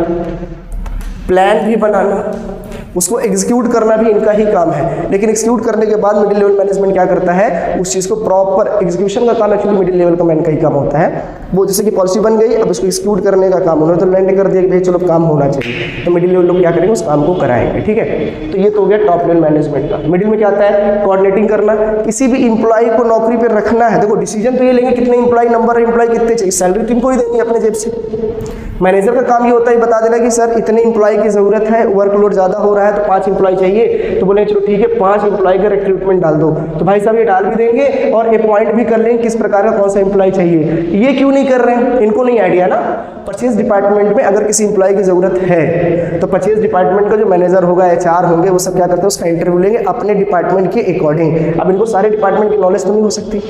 प्लान भी बनाना, उसको एग्जीक्यूट करना भी इनका ही काम है। लेकिन एग्जीक्यूट करने के बाद मिडिल लेवल मैनेजमेंट क्या करता है, उस चीज़ को प्रॉपर एग्जीक्यूशन का काम एक्चुअली मिडिल लेवल का मैन का ही काम होता है। वो जैसे कि पॉलिसी बन गई, अब उसको एग्जीक्यूट करने का काम उन्होंने तो लैंड कर दिया कि भाई चलो काम होना चाहिए, तो मिडिल लेवल लोग क्या करेंगे, उस काम को कराएंगे। ठीक है, तो ये तो हो गया टॉप लेवल मैनेजमेंट का। मिडिल में क्या आता है, कोऑर्डिनेटिंग करना, किसी भी इंप्लॉय को नौकरी पर रखना है। देखो डिसीजन तो ये लेंगे कितने इंप्लॉय, नंबर इंप्लॉय कितने चाहिए, सैलरी तो इनको ही देनी है अपने जेब से। मैनेजर का काम ये होता है बता देना कि सर इतने इंप्लॉय की जरूरत है, वर्कलोड ज़्यादा हो रहा है तो 5 इंप्लॉय चाहिए। तो बोले चलो ठीक है 5 इंप्लॉय का रिक्रूटमेंट डाल दो, तो भाई साहब ये डाल भी देंगे और अपॉइंट भी कर लेंगे किस प्रकार का कौन सा इंप्लॉय चाहिए। ये क्यों नहीं कर रहे हैं, इनको नहीं आइडिया ना। परचेज डिपार्टमेंट में अगर किसी इंप्लॉय की जरूरत है तो परचेज डिपार्टमेंट का जो मैनेजर होगा, HR होंगे, वो सब क्या करते हैं, उसका इंटरव्यू लेंगे अपने डिपार्टमेंट के अकॉर्डिंग। अब इनको सारे डिपार्टमेंट की नॉलेज तो नहीं हो सकती,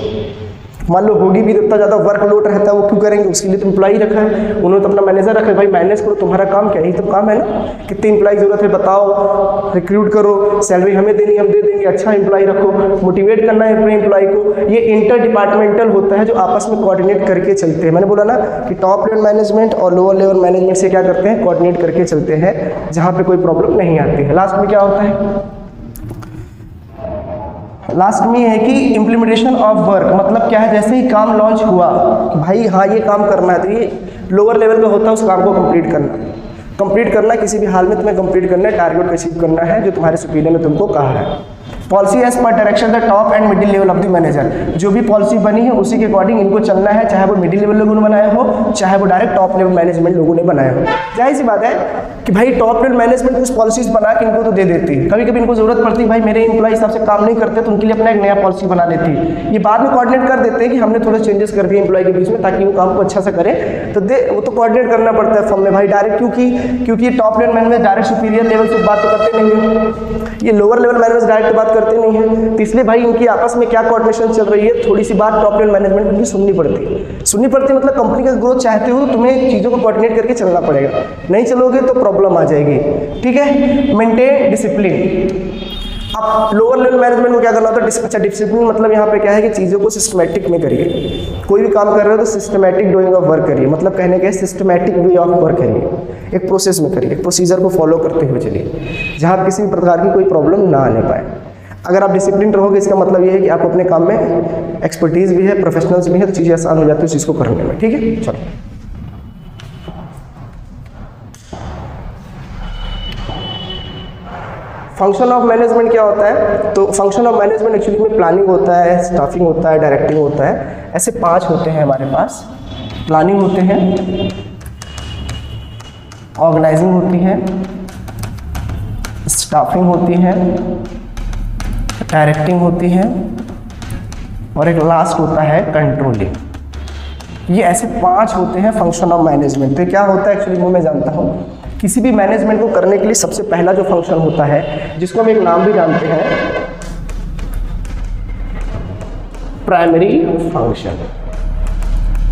मान लो होगी भी तो इतना ज़्यादा वर्कलोड रहता है, वो क्यों करेंगे, उसके लिए तो एम्प्लॉय रखा है, उन्होंने तो अपना मैनेजर रखा है। भाई मैनेज करो, तुम्हारा काम क्या है, यही तो काम है ना, कितने एम्प्लॉय की जरूरत है बताओ, रिक्रूट करो, सैलरी हमें देनी, हम दे देंगे, अच्छा एम्प्लॉय रखो, मोटिवेट करना है अपने एम्प्लॉय को। ये इंटर डिपार्टमेंटल होता है जो आपस में कोऑर्डिनेट करके चलते हैं। मैंने बोला ना कि टॉप लेवल मैनेजमेंट और लोअर लेवल मैनेजमेंट से क्या करते हैं, कोऑर्डिनेट करके चलते हैं, जहाँ पे कोई प्रॉब्लम नहीं आती है। लास्ट में क्या होता है, लास्ट में है कि इम्प्लीमेंटेशन ऑफ वर्क, मतलब क्या है, जैसे ही काम लॉन्च हुआ कि भाई हाँ ये काम करना है, तो ये लोअर लेवल पे होता है उस काम को कंप्लीट करना किसी भी हाल में तुम्हें कंप्लीट करना है, टारगेट अचीव करना है जो तुम्हारे सुपीरियर ने तुमको कहा है। Policy as per direction the top and middle level of the manager, जो भी पॉलिसी बनी है उसी के अकॉर्डिंग इनको चलना है, चाहे वो मिडिल लेवल लोगों ने बनाया हो, चाहे वो डायरेक्ट टॉप लेवल मैनेजमेंट लोगों ने बनाया हो। जाहिर सी बात है कि भाई टॉप लेवल मैनेजमेंट कुछ पॉलिसीज बना के इनको तो दे देती है, कभी कभी इनको जरूरत पड़ती है भाई मेरे एम्प्लॉय हिसाब से काम नहीं करते तो उनके लिए अपना एक नया पॉलिसी बना लेती है। ये बाद में कोऑर्डिनेट कर देते हैं कि हमने थोड़े चेंजेस कर दिए एम्प्लॉय के बीच में ताकि वो काम को अच्छा से करें, तो वो तो कोऑर्डिनेट करना पड़ता है फॉर्म में भाई डायरेक्ट, क्योंकि top level management direct superior level से बात तो करते नहीं है, ये लोअर लेवल मैनेजमेंट डायरेक्ट बात करते नहीं है। तो इसलिए भाई इनकी आपस में क्या कोऑर्डिनेशन चल रही है, थोड़ी सी बात टॉप लेवल मैनेजमेंट की सुननी पड़ती है। मतलब कंपनी का ग्रोथ चाहते हो तो तुम्हें चीज़ों को कोऑर्डिनेट करके चलना पड़ेगा, नहीं चलोगे तो प्रॉब्लम आ जाएगी। ठीक है, मेंटेन डिसिप्लिन। अब लोअर लेवल मैनेजमेंट को क्या करना होता है, अच्छा डिसिप्लिन मतलब यहाँ पे क्या है कि चीज़ों को सिस्टमैटिक में करिए, कोई भी काम कर रहे हो तो सिस्टमैटिक डूइंग ऑफ वर्क करिए, मतलब कहने के सिस्टमैटिक वे ऑफ वर्क करिए, एक प्रोसेस में करिए, एक प्रोसीजर को फॉलो करते हुए चलिए जहाँ किसी भी प्रकार की कोई प्रॉब्लम ना आने पाए। अगर आप डिसिप्लिन रहोगे इसका मतलब ये है कि आप अपने काम में एक्सपर्टीज भी है, प्रोफेशनल्स भी है, तो चीज़ें आसान हो जाती है उस चीज़ को करने में। ठीक है, चलो फंक्शन ऑफ मैनेजमेंट क्या होता है, तो फंक्शन ऑफ मैनेजमेंट एक्चुअली में प्लानिंग होता है, स्टाफिंग होता है, डायरेक्टिंग होता है। ऐसे 5 होते हैं हमारे पास, प्लानिंग होते हैं, ऑर्गेनाइजिंग होती है, स्टाफिंग होती है, डायरेक्टिंग होती है, और एक लास्ट होता है कंट्रोलिंग। ये ऐसे 5 होते हैं फंक्शन ऑफ मैनेजमेंट। तो क्या होता है एक्चुअली वो मैं जानता हूँ। किसी भी मैनेजमेंट को करने के लिए सबसे पहला जो फंक्शन होता है, जिसको हम एक नाम भी जानते हैं, प्राइमरी फंक्शन।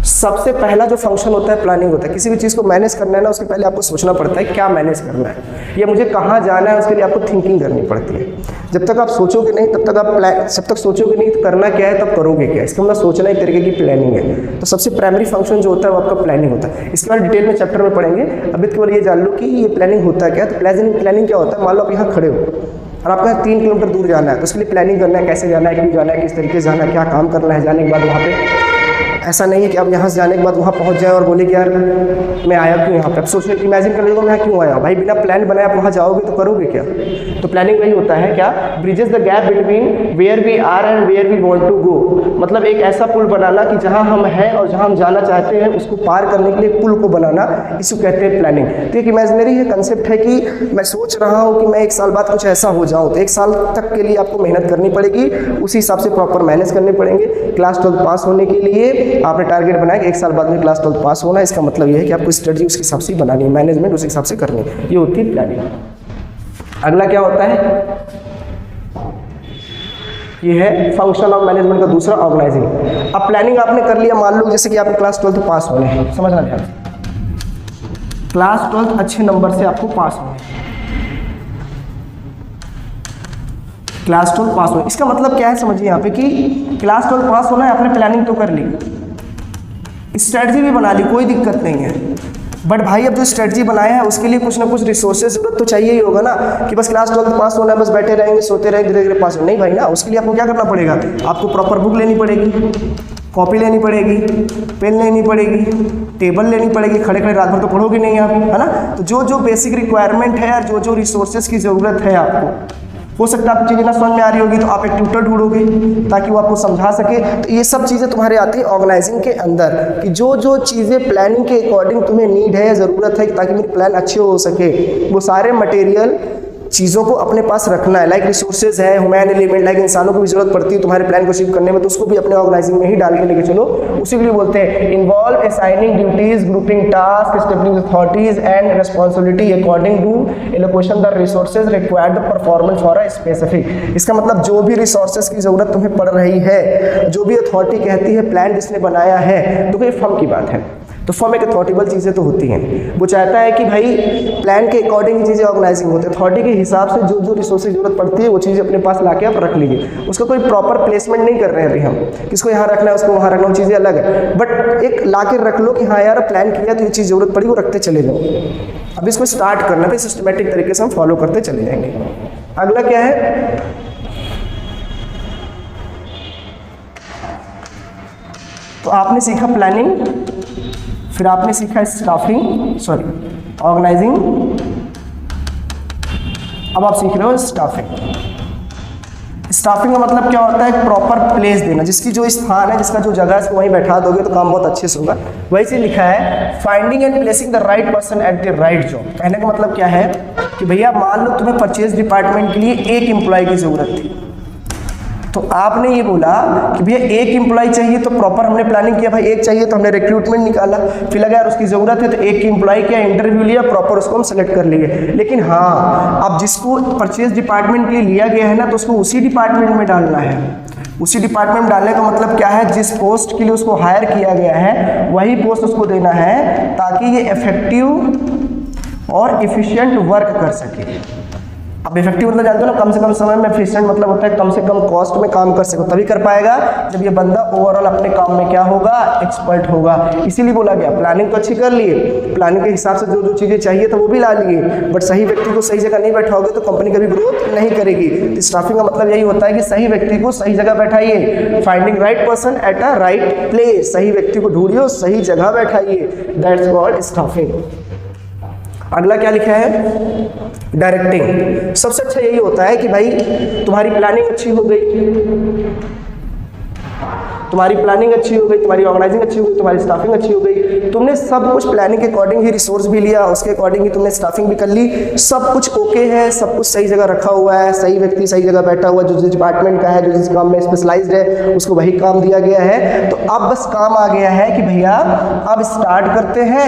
सबसे पहला जो फंक्शन होता है प्लानिंग होता है। किसी भी चीज़ को मैनेज करना है ना, उसके पहले आपको सोचना पड़ता है क्या मैनेज करना है, या मुझे कहाँ जाना है, उसके लिए आपको थिंकिंग करनी पड़ती है। जब तक आप सोचोगे नहीं तब तक आप जब तक सोचोगे नहीं तो करना क्या है तब करोगे क्या, इसका मतलब सोचना एक तरीके की प्लानिंग है। तो सबसे प्राइमरी फंक्शन जो होता है वो आपका प्लानिंग होता है। इसके बाद डिटेल में चैप्टर में पढ़ेंगे। अभी केवल ये जान लो कि ये प्लानिंग होता क्या है। तो प्लानिंग क्या होता है, मान लो आप यहाँ खड़े हो और आपको 3 किलोमीटर दूर जाना है, तो उसके लिए प्लानिंग करना है, कैसे जाना है, क्यों जाना है, किस तरीके से जाना है, क्या काम करना है जाने के बाद वहाँ पे। ऐसा नहीं है कि आप यहाँ से जाने के बाद वहाँ पहुँच जाए और बोले कि यार मैं आया क्यों यहाँ पे। आप सोचने की इमेजिन कर लीजिए मैं यहाँ क्यों आया। भाई बिना प्लान बनाए आप वहाँ जाओगे तो करोगे क्या। तो प्लानिंग वही होता है क्या, bridges the gap between where we are and where we want to go. मतलब एक ऐसा पुल बनाना कि जहाँ हम हैं और जहाँ हम जाना चाहते हैं उसको पार करने के लिए पुल को बनाना, इसको कहते हैं प्लानिंग। तो एक इमेजिनरी है कंसेप्ट है कि मैं सोच रहा हूँ कि मैं 1 साल बाद कुछ ऐसा हो जाऊँ, तो 1 साल तक के लिए आपको मेहनत करनी पड़ेगी, उसी हिसाब से प्रॉपर मैनेज करने पड़ेंगे। क्लास 12 पास होने के लिए आपने टारगेट बनाया कि 1 साल बाद में क्लास 12 पास होना है। इसका मतलब यह है कि आपको स्ट्रेटजी उसके हिसाब से बनानी है, मैनेजमेंट उस हिसाब से करनी है। ये होती है प्लानिंग। अगला क्या होता है, ये है फंक्शन ऑफ मैनेजमेंट का दूसरा, ऑर्गेनाइजिंग। अब प्लानिंग आपने कर लिया, मान लो जैसे कि आपको क्लास 12 पास होने हैं, समझना ध्यान से, क्लास 12 अच्छे नंबर से आपको पास होने, क्लास 12 पास हो। इसका मतलब क्या है समझिए यहाँ पे कि क्लास 12 पास होना है, आपने प्लानिंग तो कर ली, स्ट्रेटजी भी बना ली, कोई दिक्कत नहीं है। बट भाई अब जो स्ट्रेटजी बनाया है उसके लिए कुछ ना कुछ रिसोर्सेज जरूरत तो चाहिए ही होगा ना, कि बस क्लास 12 पास होना है, बस बैठे रहेंगे सोते रहेंगे धीरे धीरे पास हो। नहीं भाई ना, उसके लिए आपको क्या करना पड़ेगा, आपको प्रॉपर बुक लेनी पड़ेगी, कॉपी लेनी पड़ेगी, पेन लेनी पड़ेगी, टेबल लेनी पड़ेगी। खड़े खड़े रात भर तो पढ़ोगे नहीं आप, है ना। तो जो जो बेसिक रिक्वायरमेंट है और जो जो रिसोर्सेज की ज़रूरत है आपको, हो सकता है आपको चीज़ें ना समझ में आ रही होगी तो आप एक ट्यूटर ढूंढोगे ताकि वो आपको समझा सके। तो ये सब चीज़ें तुम्हारे आती है ऑर्गेनाइजिंग के अंदर, कि जो जो चीज़ें प्लानिंग के अकॉर्डिंग तुम्हें नीड है, ज़रूरत है ताकि मेरी प्लान अच्छे हो सके, वो सारे मटेरियल चीज़ों को अपने पास रखना है। लाइक रिसोर्सेज है, ह्यूमन एलिमेंट, लाइक इंसानों को भी जरूरत पड़ती है तुम्हारे प्लान को अचीव करने में, तो उसको भी अपने ऑर्गेनाइजिंग में ही डाल के लेके चलो। उसी के लिए बोलते हैं involve assigning duties, grouping task, establishing authorities and responsibility according to allocation the resources required performance for a specific. इसका मतलब जो भी रिसोर्सेज की जरूरत तुम्हें पड़ रही है, जो भी अथॉरिटी कहती है, प्लान जिसने बनाया है, तो ये फर्म की बात है। तो फर्म एक अथॉरिटेबल चीज़ें तो होती हैं, वो चाहता है कि भाई प्लान के अकॉर्डिंग ही चीज़ें ऑर्गेनाइजिंग होती है, अथॉरिटी के हिसाब से जो जो रिसोर्सेज जरूरत पड़ती है वो चीज़ें अपने पास लाके आप रख लीजिए। उसका कोई प्रॉपर प्लेसमेंट नहीं कर रहे हैं अभी हम, किसको यहाँ रखना है उसको वहाँ रखना, वो चीज़ें अलग है। बट एक लाके रख लो कि हाँ यार प्लान किया तो ये चीज़ जरूरत पड़ी, वो रखते चले जाओ। अब इसको स्टार्ट करना है, सिस्टमेटिक तरीके से हम फॉलो करते चले जाएंगे। अगला क्या है, तो आपने सीखा प्लानिंग, फिर आपने सीखा ऑर्गेनाइजिंग, अब आप सीख रहे हो स्टाफिंग। स्टाफिंग का मतलब क्या होता है, एक प्रॉपर प्लेस देना, जिसकी जो स्थान है, जिसका जो जगह है, वहीं बैठा दोगे तो काम बहुत अच्छे से होगा। वैसे लिखा है finding and placing the right person at the right job. कहने का मतलब क्या है कि भैया मान लो तुम्हें परचेज डिपार्टमेंट के लिए 1 एम्प्लॉय की जरूरत थी, तो आपने ये बोला कि भैया 1 एम्प्लॉय चाहिए, तो प्रॉपर हमने प्लानिंग किया, भाई 1 चाहिए तो हमने रिक्रूटमेंट निकाला, फिर लगा यार उसकी ज़रूरत है तो 1 एम्प्लॉय किया, इंटरव्यू लिया, प्रॉपर उसको हम सेलेक्ट कर लिए। लेकिन हाँ, अब जिसको परचेज डिपार्टमेंट के लिए लिया गया है ना, तो उसको उसी डिपार्टमेंट में डालना है। उसी डिपार्टमेंट में डालने का मतलब क्या है, जिस पोस्ट के लिए उसको हायर किया गया है वही पोस्ट उसको देना है, ताकि ये इफेक्टिव और इफिशिएंट वर्क कर सके। अब इफेक्टिव मतलब जानते हो ना, कम से कम समय में, एफिशिएंट मतलब होता है कम से कम कॉस्ट में काम कर सको, तभी कर पाएगा जब ये बंदा ओवरऑल अपने काम में क्या होगा, एक्सपर्ट होगा। इसीलिए बोला गया प्लानिंग तो अच्छी कर लिए, प्लानिंग के हिसाब से जो जो चीज़ें चाहिए तो वो भी ला लिए, बट सही व्यक्ति को सही जगह नहीं बैठाओगे तो कंपनी कभी ग्रोथ नहीं करेगी। तो स्टाफिंग का मतलब यही होता है कि सही व्यक्ति को सही जगह बैठाइए, finding right person at a right place, सही व्यक्ति को ढूंढिए, सही जगह बैठाइए, दैट्स कॉल्ड स्टाफिंग। अगला क्या लिखा है, डायरेक्टिंग। सबसे अच्छा यही होता है कि भाई तुम्हारी प्लानिंग अच्छी हो गई, तुम्हारी प्लानिंग अच्छी हो गई, तुम्हारी ऑर्गेनाइजिंग अच्छी हो गई, तुम्हारी स्टाफिंग अच्छी हो गई, तुमने सब कुछ प्लानिंग के अकॉर्डिंग ही रिसोर्स भी लिया, उसके अकॉर्डिंग ही तुमने स्टाफिंग भी कर ली, सब कुछ ओके है, सब कुछ सही जगह रखा हुआ है, सही व्यक्ति सही जगह बैठा हुआ, जो जिस डिपार्टमेंट का है, जो जिस काम में स्पेशलाइज्ड है उसको वही काम दिया गया है। तो अब बस काम आ गया है कि भैया अब स्टार्ट करते हैं।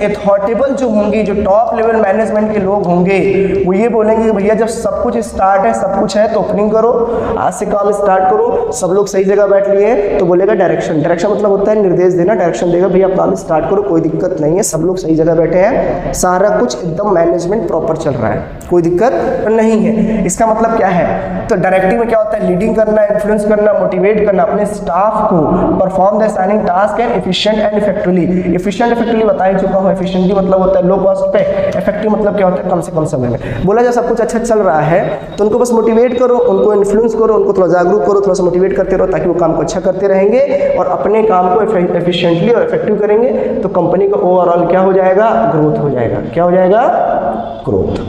अथॉरिटेबल जो होंगी, जो टॉप लेवल मैनेजमेंट के लोग होंगे, वो ये बोलेंगे कि भैया जब सब कुछ स्टार्ट है, सब कुछ है तो ओपनिंग करो, आज से काम स्टार्ट करो। सब लोग सही जगह बैठ लिए तो बोलेगा डायरेक्शन। डायरेक्शन मतलब होता है निर्देश देना, डायरेक्शन देगा भैया काम स्टार्ट करो, कोई दिक्कत नहीं है, सब लोग सही जगह बैठे हैं, सारा कुछ एकदम मैनेजमेंट प्रॉपर चल रहा है, कोई दिक्कत नहीं है। इसका मतलब क्या है? तो डायरेक्टिव में क्या होता है? लीडिंग करना, इन्फ्लुएंस करना, मोटिवेट करना अपने स्टाफ को, perform the assigning task and efficient and effectively. Efficient effectively बता ही चुका हूं। एफिशिएंटली मतलब होता है लो कॉस्ट पे, इफेक्टिव मतलब क्या होता है? कम से कम समय में। बोला जब सब कुछ अच्छा चल रहा है तो उनको बस मोटिवेट करो, उनको इन्फ्लुएंस करो, उनको थोड़ा जागरूक करो, थोड़ा सा मोटिवेट करते रहो ताकि वो काम को अच्छा करते रहेंगे और अपने काम को एफिशिएंटली और इफेक्टिव करेंगे। तो कंपनी का ओवरऑल क्या हो जाएगा? ग्रोथ हो जाएगा। क्या हो जाएगा? ग्रोथ।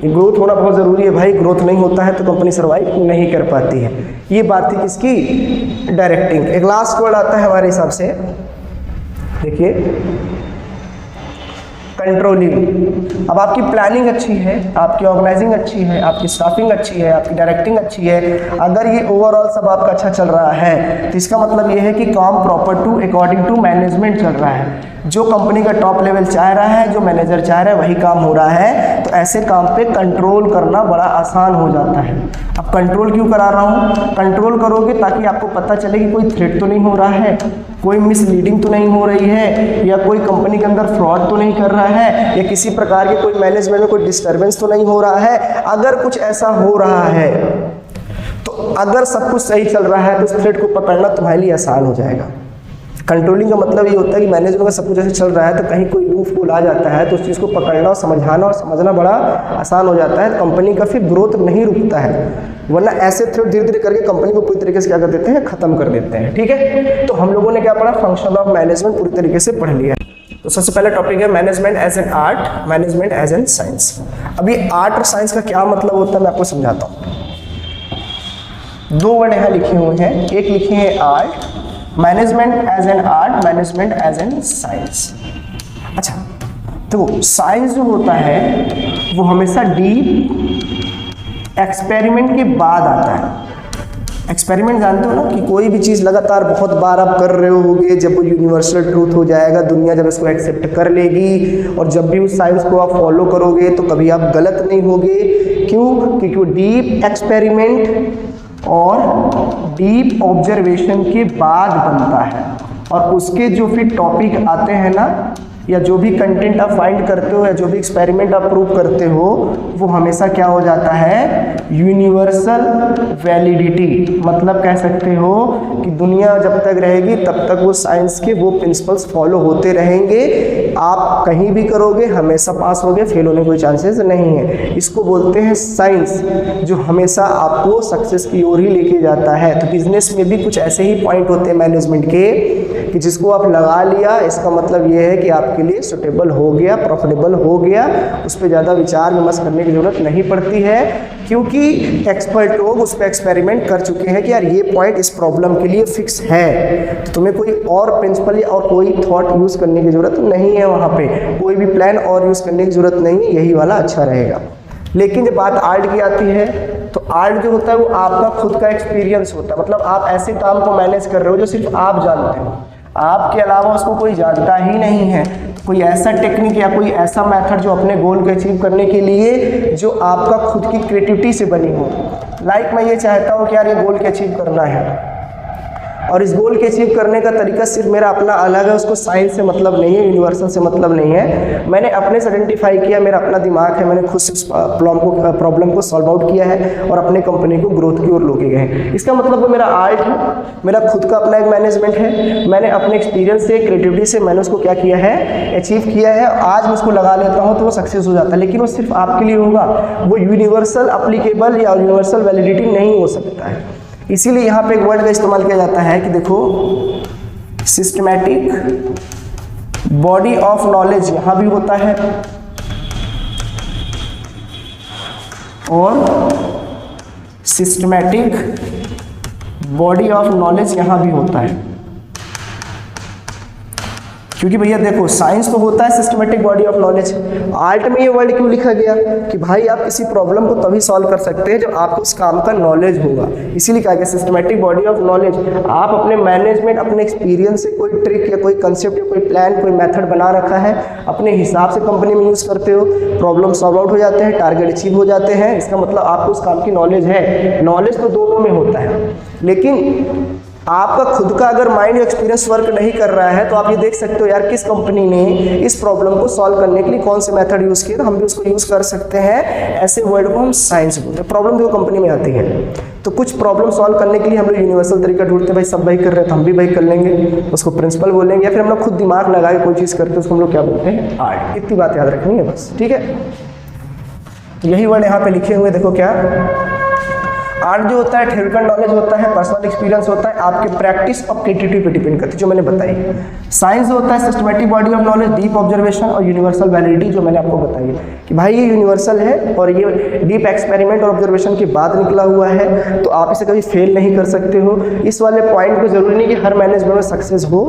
ग्रोथ होना बहुत ज़रूरी है भाई, ग्रोथ नहीं होता है तो कंपनी सर्वाइव नहीं कर पाती है। ये बात थी किसकी? डायरेक्टिंग। एक लास्ट वर्ड आता है हमारे हिसाब से, देखिए कंट्रोलिंग। अब आपकी प्लानिंग अच्छी है, आपकी ऑर्गेनाइजिंग अच्छी है, आपकी स्टाफिंग अच्छी है, आपकी डायरेक्टिंग अच्छी है, अगर ये ओवरऑल सब आपका अच्छा चल रहा है तो इसका मतलब ये है कि काम proper to according to management चल रहा है। जो कंपनी का टॉप लेवल चाह रहा है, जो मैनेजर चाह रहा है वही काम हो रहा है। तो ऐसे काम पे कंट्रोल करना बड़ा आसान हो जाता है। अब कंट्रोल क्यों करा रहा हूँ? कंट्रोल करोगे ताकि आपको पता चले कि कोई थ्रेट तो नहीं हो रहा है, कोई मिसलीडिंग तो नहीं हो रही है, या कोई कंपनी के अंदर फ्रॉड तो नहीं कर रहा है, या किसी प्रकार के कोई मैनेजमेंट में कोई डिस्टर्बेंस तो नहीं हो रहा है। अगर कुछ ऐसा हो रहा है तो अगर सब कुछ सही चल रहा है तो उस थ्रेट को पकड़ना तुम्हारे लिए आसान हो जाएगा। कंट्रोलिंग का मतलब ये होता है कि मैनेजमेंट का सब कुछ ऐसे चल रहा है तो कहीं कोई लूप होल आ जाता है तो उस चीज़ को पकड़ना और समझाना और समझना बड़ा आसान हो जाता है। कंपनी का फिर ग्रोथ नहीं रुकता है, वरना ऐसे थ्रेड धीरे धीरे करके कंपनी को पूरी तरीके से क्या कर देते हैं? खत्म कर देते हैं। ठीक है, तो हम लोगों ने क्या पढ़ा? फंक्शन ऑफ मैनेजमेंट पूरी तरीके से पढ़ लिया। तो सबसे पहला टॉपिक है management as an art, management as an science. अभी आर्ट और साइंस का क्या मतलब होता है मैं आपको समझाता हूँ। दो वर्ड यहाँ लिखे हुए हैं, एक लिखे हैं art, management as an art, management as an science. अच्छा, तो साइंस जो होता है वो हमेशा डीप एक्सपेरिमेंट के बाद आता है। एक्सपेरिमेंट जानते हो ना कि कोई भी चीज़ लगातार बहुत बार आप कर रहे होगे, जब वो यूनिवर्सल ट्रूथ हो जाएगा, दुनिया जब इसको एक्सेप्ट कर लेगी और जब भी उस साइंस को आप फॉलो करोगे तो कभी आप गलत नहीं होगे। क्यों? क्योंकि वो डीप एक्सपेरिमेंट और डीप ऑब्जर्वेशन के बाद बनता है। और उसके जो फिर टॉपिक आते हैं ना, या जो भी कंटेंट आप फाइंड करते हो या जो भी एक्सपेरिमेंट आप प्रूव करते हो, वो हमेशा क्या हो जाता है? Universal validity. मतलब कह सकते हो कि दुनिया जब तक रहेगी तब तक वो साइंस के वो प्रिंसिपल्स फॉलो होते रहेंगे। आप कहीं भी करोगे हमेशा पास होगे, फेल होने कोई चांसेस नहीं है। इसको बोलते हैं साइंस, जो हमेशा आपको सक्सेस की ओर ही लेके जाता है। तो बिजनेस में भी कुछ ऐसे ही पॉइंट होते हैं मैनेजमेंट के कि जिसको आप लगा लिया, इसका मतलब ये है कि आपके लिए सुटेबल हो गया, प्रॉफिटेबल हो गया, उस पर ज़्यादा विचार विमर्श करने की जरूरत नहीं पड़ती है, क्योंकि एक्सपर्ट लोग उस पर एक्सपेरिमेंट कर चुके हैं कि यार ये पॉइंट इस प्रॉब्लम के लिए फिक्स है। तो तुम्हें कोई और प्रिंसिपल और कोई थॉट यूज़ करने की जरूरत नहीं है, वहाँ पे कोई भी प्लान और यूज़ करने की जरूरत नहीं है, यही वाला अच्छा रहेगा। लेकिन जब बात आर्ट की आती है तो आर्ट जो होता है वो आपका खुद का एक्सपीरियंस होता है। मतलब आप ऐसे काम को मैनेज कर रहे हो जो सिर्फ आप जानते हो, आपके अलावा उसको कोई जानता ही नहीं है। कोई ऐसा टेक्निक या कोई ऐसा मेथड जो अपने गोल को अचीव करने के लिए जो आपका खुद की क्रिएटिविटी से बनी हो। लाइक मैं ये चाहता हूँ कि यार ये गोल को अचीव करना है और इस गोल के अचीव करने का तरीका सिर्फ मेरा अपना अलग है, उसको साइंस से मतलब नहीं है, यूनिवर्सल से मतलब नहीं है। मैंने अपने से आइडेंटिफाई किया, मेरा अपना दिमाग है, मैंने खुद से प्रॉब्लम को सॉल्व आउट किया है और अपने कंपनी को ग्रोथ की ओर लेके गए। इसका मतलब वो मेरा आर्ट है, मेरा खुद का अपना एक मैनेजमेंट है। मैंने अपने एक्सपीरियंस से, क्रिएटिविटी से मैंने उसको क्या किया है? अचीव किया है। आज मैं उसको लगा लेता हूँ तो वो सक्सेस हो जाता है, लेकिन वो सिर्फ आपके लिए होगा, वो यूनिवर्सल अप्लीकेबल या यूनिवर्सल वैलिडिटी नहीं हो सकता है। इसीलिए यहाँ पे एक वर्ड का इस्तेमाल किया जाता है कि देखो सिस्टमैटिक बॉडी ऑफ नॉलेज यहाँ भी होता है और सिस्टमैटिक बॉडी ऑफ नॉलेज यहाँ भी होता है, क्योंकि भैया देखो साइंस तो होता है systematic body of knowledge. Art में ये वर्ड क्यों लिखा गया कि भाई आप किसी प्रॉब्लम को तभी सॉल्व कर सकते हैं जब आपको उस काम का नॉलेज होगा, इसीलिए कहा गया सिस्टमेटिक बॉडी ऑफ नॉलेज। आप अपने मैनेजमेंट, अपने एक्सपीरियंस से कोई ट्रिक या कोई कंसेप्ट या कोई प्लान, कोई मेथड बना रखा है, अपने हिसाब से कंपनी में यूज़ करते हो, प्रॉब्लम सॉल्व आउट हो जाते हैं, टारगेट अचीव हो जाते हैं, इसका मतलब आपको उस काम की नॉलेज है। नॉलेज तो दोनों में होता है, लेकिन आपका खुद का अगर माइंड एक्सपीरियंस वर्क नहीं कर रहा है तो आप ये देख सकते हो यार किस कंपनी ने इस प्रॉब्लम को सॉल्व करने के लिए कौन से मेथड यूज़ किए, तो हम भी उसको यूज़ कर सकते हैं। ऐसे वर्ड को हम साइंस बोलते हैं। प्रॉब्लम जो कंपनी में आती है तो कुछ प्रॉब्लम सॉल्व करने के लिए हम लोग यूनिवर्सल तरीका ढूंढते हैं, भाई सब भाई कर रहे हैं तो हम भी भाई कर लेंगे, उसको प्रिंसिपल बोलेंगे, या फिर हम लोग खुद दिमाग लगा के कोई चीज़ करते हैं उसको हम लोग क्या बोलते हैं, आर्ट। इतनी बात याद रखनी है बस, ठीक है। तो यही वर्ड यहाँ पे लिखे हुए देखो क्या, आर्ट जो होता है थ्योरिटिकल नॉलेज होता है, पर्सनल एक्सपीरियंस होता है, आपके प्रैक्टिस और क्रिएटिविटी पे डिपेंड करती है जो मैंने बताई। साइंस होता है systematic body of knowledge, deep observation और यूनिवर्सल वैलिडिटी जो मैंने आपको बताई कि भाई ये यूनिवर्सल है और ये डीप एक्सपेरिमेंट और ऑब्जर्वेशन के बाद निकला हुआ है, तो आप इसे कभी फेल नहीं कर सकते हो। इस वाले पॉइंट को जरूरी नहीं कि हर मैनेजमेंट में सक्सेस हो,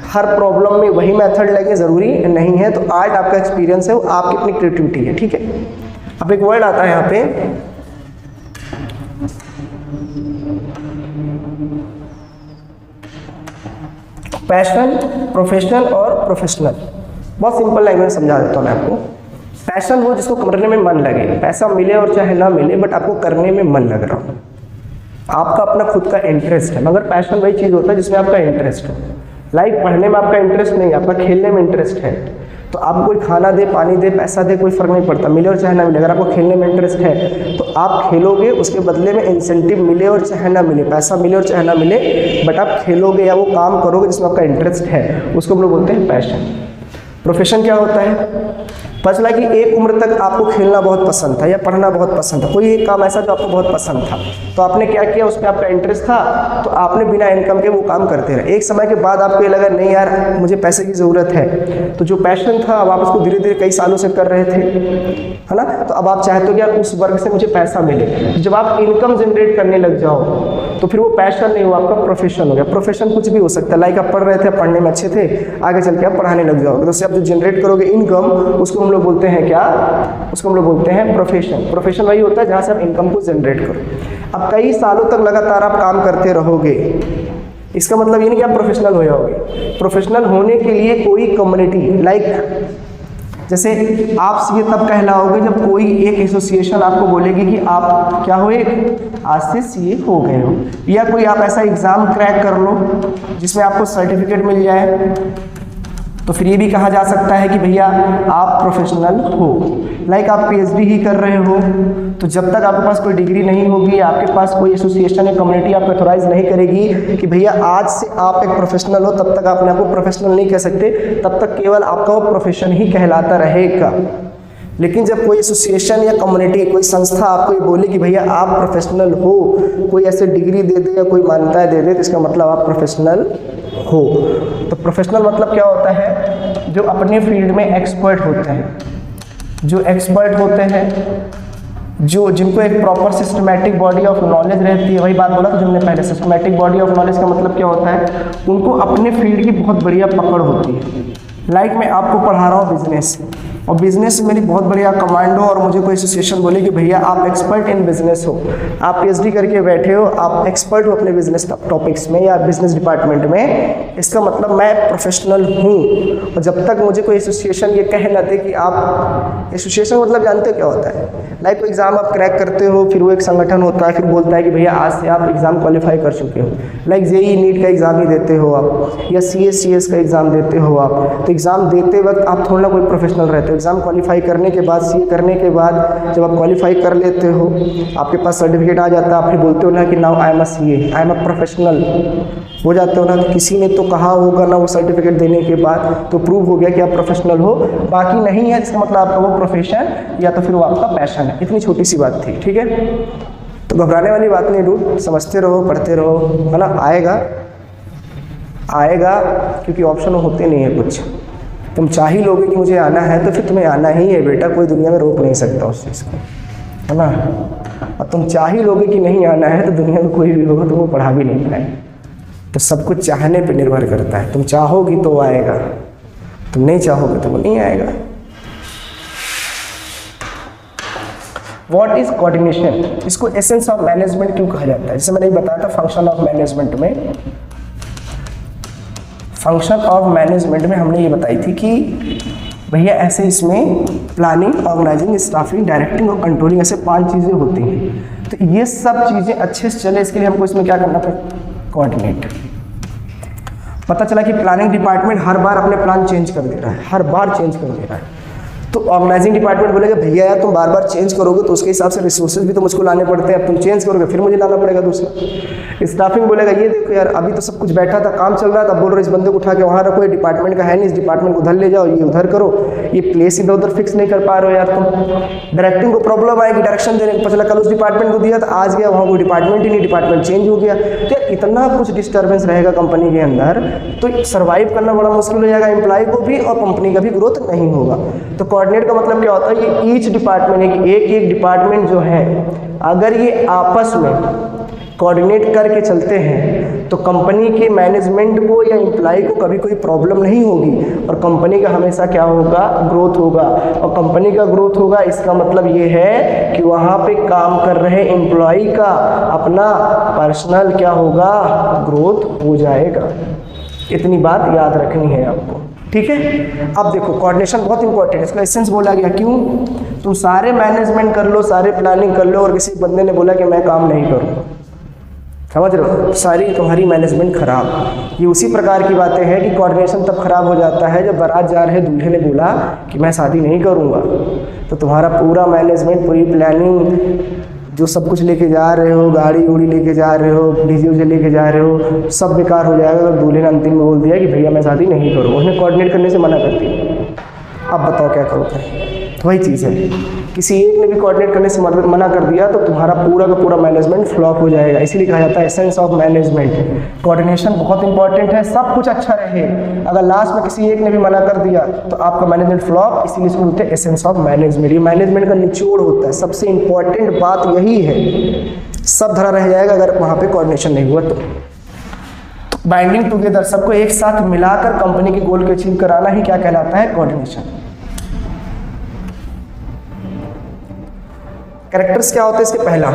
हर प्रॉब्लम में वही मेथड लगे, ज़रूरी नहीं है। तो आर्ट आपका एक्सपीरियंस है, वो आपकी अपनी क्रिएटिविटी है, ठीक है। अब एक वर्ड आता है यहाँ पे पैशन, प्रोफेशनल और प्रोफेशनल। बहुत सिंपल लैंग्वेज समझा देता हूँ मैं आपको। पैशन वो जिसको करने में मन लगे, पैसा मिले और चाहे ना मिले, बट आपको करने में मन लग रहा हो, आपका अपना खुद का इंटरेस्ट है। मगर पैशन वही चीज़ होता है जिसमें आपका इंटरेस्ट हो। लाइक पढ़ने में आपका इंटरेस्ट नहीं, आपका खेलने में इंटरेस्ट है, तो आपको कोई खाना दे, पानी दे, पैसा दे, कोई फर्क नहीं पड़ता, मिले और चाहे ना मिले। अगर आपको खेलने में इंटरेस्ट है तो आप खेलोगे, उसके बदले में इंसेंटिव मिले और चाहे ना मिले, पैसा मिले और चाहे ना मिले, बट आप खेलोगे या वो काम करोगे जिसमें आपका इंटरेस्ट है, उसको हम लोग बोलते हैं पैशन। प्रोफेशन क्या होता है, पता चला कि एक उम्र तक आपको खेलना बहुत पसंद था या पढ़ना बहुत पसंद था, कोई एक काम ऐसा जो आपको बहुत पसंद था, तो आपने क्या किया, उस पर आपका इंटरेस्ट था, तो आपने बिना इनकम के वो काम करते रहे। एक समय के बाद आपको ये लगा नहीं यार मुझे पैसे की ज़रूरत है, तो जो पैशन था अब आप उसको धीरे धीरे कई सालों से कर रहे थे, है ना, तो अब आप चाहते हो कि यार उस वर्क से मुझे पैसा मिले। जब आप इनकम जनरेट करने लग जाओ तो फिर वो पैशन नहीं हुआ, आपका प्रोफेशन हो गया। प्रोफेशन कुछ भी हो सकता है, लाइक आप पढ़ रहे थे, पढ़ने में अच्छे थे, आगे चल के आप पढ़ाने लग जाओगे, तो उससे आप जो जनरेट करोगे इनकम, उसको हम लोग बोलते हैं क्या, उसको हम लोग बोलते हैं प्रोफेशन। प्रोफेशन वही होता है जहाँ से आप इनकम को जनरेट करो। अब कई सालों तक लगातार आप काम करते रहोगे, इसका मतलब ये नहीं कि आप प्रोफेशनल हो जाओगे। प्रोफेशनल होने के लिए कोई कम्युनिटी, लाइक जैसे आप सीए तब कहलाओगे जब कोई एक एसोसिएशन आपको बोलेगी कि आप क्या हो, एक आज से सीए हो गए हो, या कोई आप ऐसा एग्ज़ाम क्रैक कर लो जिसमें आपको सर्टिफिकेट मिल जाए, तो फिर ये भी कहा जा सकता है कि भैया आप प्रोफेशनल हो। लाइक आप पीएचडी ही कर रहे हो, तो जब तक आपके पास कोई डिग्री नहीं होगी, आपके पास कोई एसोसिएशन या कम्युनिटी आपको ऑथोराइज नहीं करेगी कि भैया आज से आप एक प्रोफेशनल हो, तब तक अपने आप को प्रोफेशनल नहीं कह सकते, तब तक केवल आपका वो प्रोफेशन ही कहलाता रहेगा। लेकिन जब कोई एसोसिएशन या कम्युनिटी, कोई संस्था आपको ये बोले कि भैया आप प्रोफेशनल हो, कोई ऐसे डिग्री दे दे या कोई मान्यता दे दे, तो इसका मतलब आप प्रोफेशनल हो। तो प्रोफेशनल मतलब क्या होता है, जो अपने फील्ड में एक्सपर्ट होते हैं, जो एक्सपर्ट होते हैं, जो जिनको एक proper systematic body of knowledge रहती है। वही बात बोला था जो हमने पहले, सिस्टमैटिक बॉडी ऑफ नॉलेज का मतलब क्या होता है, उनको अपने फील्ड की बहुत बढ़िया पकड़ होती है। लाइक मैं आपको पढ़ा रहा हूँ बिजनेस, और बिजनेस मेरी बहुत बढ़िया कमांड हो, और मुझे कोई एसोसिएशन बोले कि भैया आप एक्सपर्ट इन बिजनेस हो, आप पीएचडी करके बैठे हो, आप एक्सपर्ट हो अपने बिजनेस टॉपिक्स में या बिजनेस डिपार्टमेंट में, इसका मतलब मैं प्रोफेशनल हूँ। और जब तक मुझे कोई एसोसिएशन ये कह ना दे कि आप, एसोसिएशन मतलब जानते हो क्या होता है, लाइक कोई एग्ज़ाम आप क्रैक करते हो, फिर वो एक संगठन होता है, फिर बोलता है कि भैया आज से आप एग्ज़ाम क्वालिफाई कर चुके हो। लाइक जेईई नीट का एग्ज़ाम ही देते हो आप, या सीएस का एग्ज़ाम देते हो आप, तो एग्ज़ाम देते वक्त आप थोड़ा कोई प्रोफेशनल रहते हो। एग्ज़ाम क्वालिफाई करने के बाद, सीए करने के बाद जब आप क्वालिफाई कर लेते हो, आपके पास सर्टिफिकेट आ जाता है, आप फिर बोलते हो ना कि now I am a CA, I am a professional, हो जाते हो ना। तो किसी ने तो कहा होगा ना वो सर्टिफिकेट देने के बाद, तो प्रूव हो गया कि आप प्रोफेशनल हो, बाकी नहीं है, इसका मतलब आपका वो प्रोफेशन या तो फिर वो आपका पैशन है। इतनी छोटी सी बात थी, ठीक है। तो घबराने वाली बात नहीं डूड, समझते रहो, पढ़ते रहो, है ना, आएगा क्योंकि ऑप्शन होते नहीं है कुछ। तुम चाह ही लोगे कि मुझे आना है तो फिर तुम्हें आना ही है बेटा, कोई दुनिया में रोक नहीं सकता उस चीज़ को। है ना। और तुम चाह ही लोगे कि नहीं आना है तो दुनिया में कोई भी होगा तो वो पढ़ा भी नहीं पाएगा। तो सब कुछ चाहने पे निर्भर करता है। तुम चाहोगी तो आएगा, तुम नहीं चाहोगे तो वो नहीं आएगा। What is coordination? इसको एसेंस ऑफ मैनेजमेंट क्यों कहा जाता है? जैसे मैंने बताया था फंक्शन ऑफ मैनेजमेंट में, फंक्शन ऑफ मैनेजमेंट में हमने ये बताई थी कि भैया ऐसे इसमें प्लानिंग, ऑर्गेनाइजिंग, स्टाफिंग, डायरेक्टिंग और कंट्रोलिंग, ऐसे 5 चीज़ें होती हैं। तो ये सब चीज़ें अच्छे से चले इसके लिए हमको इसमें क्या करना पड़ेगा? कोऑर्डिनेट। पता चला कि प्लानिंग डिपार्टमेंट हर बार अपने प्लान चेंज कर दे रहा है, हर बार चेंज कर दे रहा है। तो ऑर्गेनाइजिंग डिपार्टमेंट बोलेगा भैया यार तुम बार बार चेंज करोगे तो उसके हिसाब से रिसोर्सेज भी तो मुझको लाने पड़ते हैं, अब तुम चेंज करोगे फिर मुझे लाना पड़ेगा दूसरा। स्टाफिंग बोलेगा ये देखो यार अभी तो सब कुछ बैठा था, काम चल रहा था, बोल रहे इस बंदे को उठा के वहाँ रखो, ये डिपार्टमेंट का है नहीं, इस डिपार्टमेंट को उधर ले जाओ, ये उधर करो, ये प्लेस इधर उधर फिक्स नहीं कर पा रहे हो यार तुम। डायरेक्टिंग को प्रॉब्लम आएगी, डायरेक्शन देने को, चला कल उस डिपार्टमेंट को दिया था, आज गया वहाँ कोई डिपार्टमेंट ही नहीं, डिपार्टमेंट चेंज हो गया। तो इतना कुछ डिस्टर्बेंस रहेगा कंपनी के अंदर, तो सर्वाइव करना बड़ा मुश्किल हो जाएगा एम्प्लॉय को भी और कंपनी का भी ग्रोथ नहीं होगा। तो कोऑर्डिनेट का मतलब क्या होता है? ये ईच डिपार्टमेंट है कि एक डिपार्टमेंट जो है अगर ये आपस में कोऑर्डिनेट करके चलते हैं तो कंपनी के मैनेजमेंट को या एम्प्लॉय को कभी कोई प्रॉब्लम नहीं होगी और कंपनी का हमेशा क्या होगा? ग्रोथ होगा। और कंपनी का ग्रोथ होगा इसका मतलब ये है कि वहाँ पे काम कर रहे एम्प्लॉय का अपना पर्सनल क्या होगा? ग्रोथ हो जाएगा। इतनी बात याद रखनी है आपको, ठीक है। अब देखो कोऑर्डिनेशन बहुत इंपॉर्टेंट है, इसका एसेंस बोला गया क्यों? तुम सारे मैनेजमेंट कर लो, सारे प्लानिंग कर लो और किसी बंदे ने बोला कि मैं काम नहीं करूँगा, समझ रहे हो? सारी तुम्हारी मैनेजमेंट खराब। ये उसी प्रकार की बातें हैं कि कोऑर्डिनेशन तब खराब हो जाता है जब बारात जा रहे दूल्हे ने बोला कि मैं शादी नहीं करूँगा, तो तुम्हारा पूरा मैनेजमेंट, पूरी प्लानिंग, जो सब कुछ लेके जा रहे हो, गाड़ी उड़ी लेके जा रहे हो, डीजे उजे लेके जा रहे हो, सब बेकार हो जाएगा अगर दूल्हे ने अंतिम में बोल दिया कि भैया मैं शादी नहीं करूँगा, उसने कोऑर्डिनेट करने से मना कर दिया। अब बताओ क्या करोगे? तो वही चीज़ है, किसी एक ने भी कोऑर्डिनेट करने से मना कर दिया तो तुम्हारा पूरा का पूरा मैनेजमेंट फ्लॉप हो जाएगा। इसीलिए कहा जाता है एसेंस ऑफ मैनेजमेंट। कोऑर्डिनेशन बहुत इंपॉर्टेंट है, सब कुछ अच्छा रहे, अगर लास्ट में किसी एक ने भी मना कर दिया तो आपका मैनेजमेंट फ्लॉप। इसीलिए इसको बोलते हैं एसेंस ऑफ मैनेजमेंट। ये मैनेजमेंट का निचोड़ होता है, सबसे इंपॉर्टेंट बात यही है। सब धरा रह जाएगा अगर वहाँ पे कोऑर्डिनेशन नहीं हुआ तो। बाइंडिंग टुगेदर, सबको एक साथ मिलाकर कंपनी के गोल को अचीव कराना ही क्या कहलाता है? कोऑर्डिनेशन। कैरेक्टर्स क्या होते हैं इसके? पहला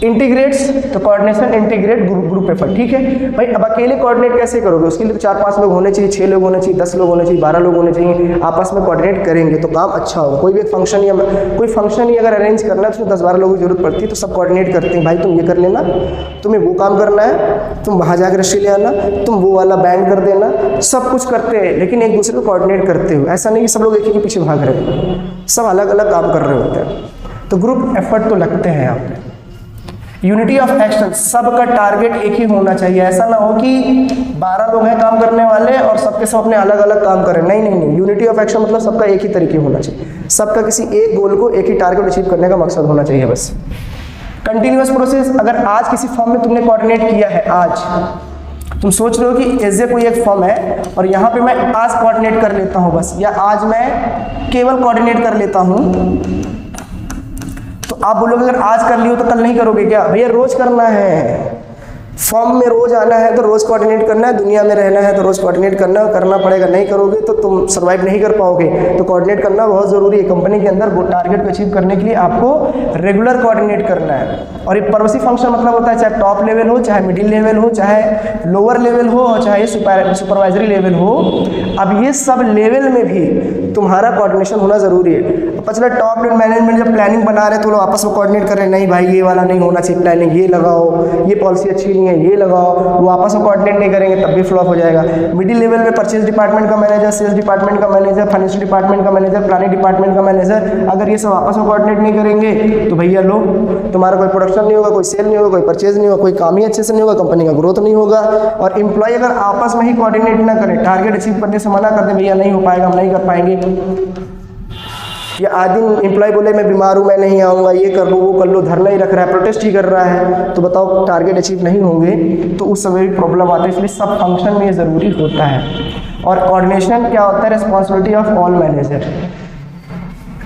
इंटीग्रेट्स, तो कोऑर्डिनेशन इंटीग्रेट ग्रुप एफर्ट, ठीक है भाई। अब अकेले कोऑर्डिनेट कैसे करोगे? उसके लिए तो 4-5 लोग होने चाहिए, 6 लोग होने चाहिए, 10 लोग होने चाहिए, 12 लोग होने चाहिए। आपस में कोऑर्डिनेट करेंगे तो काम अच्छा होगा। कोई भी फंक्शन या कोई फंक्शन ही अगर अरेंज करना है तो उसमें 10-12 लोगों की जरूरत पड़ती है, तो सब कोऑर्डिनेट करते हैं, भाई तुम ये कर लेना, तुम्हें वो काम करना है, तुम वहाँ जाकर रस्सी ले आना, तुम वो वाला बैंड कर देना, सब कुछ करते हैं लेकिन एक दूसरे को कोऑर्डिनेट करते हुए। ऐसा नहीं कि सब लोग एक ही के पीछे भाग रहे हैं, सब अलग अलग काम कर रहे होते हैं। तो ग्रुप एफर्ट तो लगते हैं यहाँ पे। यूनिटी ऑफ एक्शन, सबका टारगेट एक ही होना चाहिए। ऐसा ना हो कि 12 लोग हैं काम करने वाले और सबके सब अपने अलग अलग काम करें। नहीं नहीं नहीं, यूनिटी ऑफ एक्शन मतलब सबका एक ही तरीके होना चाहिए, सबका किसी एक गोल को, एक ही टारगेट अचीव करने का मकसद होना चाहिए बस। कंटिन्यूअस प्रोसेस, अगर आज किसी फॉर्म में तुमने कोऑर्डिनेट किया है, आज तुम सोच रहे हो कि ऐसे कोई एक फॉर्म है और यहाँ पे मैं आज कोऑर्डिनेट कर लेता हूँ बस, या आज मैं केवल कोऑर्डिनेट कर लेता हूँ, तो आप बोलोगे अगर आज कर लियो तो कल नहीं करोगे क्या? भैया रोज करना है, फॉर्म में रोज आना है तो रोज कोऑर्डिनेट करना है, दुनिया में रहना है तो रोज कोऑर्डिनेट करना पड़ेगा। नहीं करोगे तो तुम सर्वाइव नहीं कर पाओगे। तो कोऑर्डिनेट करना बहुत ज़रूरी है। कंपनी के अंदर वो टारगेट को अचीव करने के लिए आपको रेगुलर कोऑर्डिनेट करना है। और ये पर्वसी फंक्शन मतलब होता है चाहे टॉप लेवल हो, चाहे मिडिल लेवल हो, चाहे लोअर लेवल हो, और चाहे सुपरवाइजरी लेवल हो। अब ये सब लेवल में भी तुम्हारा कोऑर्डिनेशन होना ज़रूरी है। पता चला टॉप लेवल मैनेजमेंट जब प्लानिंग बना रहे तो लोग आपस में कोऑर्डिनेट कर रहे हैं, नहीं भाई ये वाला नहीं होना चाहिए प्लानिंग, ये लगाओ, ये पॉलिसी अच्छी नहीं है, ये लगाओ, वो आपस में कोऑर्डिनेट नहीं करेंगे तब भी फ्लॉप हो जाएगा। मिडिल लेवल में परचेज डिपार्टमेंट का मैनेजर, सेल्स डिपार्टमेंट का मैनेजर, फाइनेंशियल डिपार्टमेंट का मैनेजर, प्लानिंग डिपार्टमेंट का मैनेजर, अगर ये सब आपस में कोऑर्डिनेट नहीं करेंगे तो भैया लो, तुम्हारा कोई प्रोडक्शन नहीं होगा, कोई सेल नहीं होगा, कोई परचेज नहीं होगा, कोई काम ही अच्छे से नहीं होगा, कंपनी का ग्रोथ नहीं होगा। और एम्प्लॉय अगर आपस में ही कोऑर्डिनेट ना करें, टारगेट अचीव करने से मना कर दे, भैया नहीं हो पाएगा, हम नहीं कर पाएंगे, या आज दिन एम्प्लॉय बोले मैं बीमार हूँ, मैं नहीं आऊँगा, ये कर लो, वो कर लो, धरना ही रख रहा है, प्रोटेस्ट ही कर रहा है, तो बताओ टारगेट अचीव नहीं होंगे तो उस समय भी प्रॉब्लम आती है। इसलिए सब फंक्शन में ये ज़रूरी होता है। और कोऑर्डिनेशन क्या होता है? Responsibility of all manager.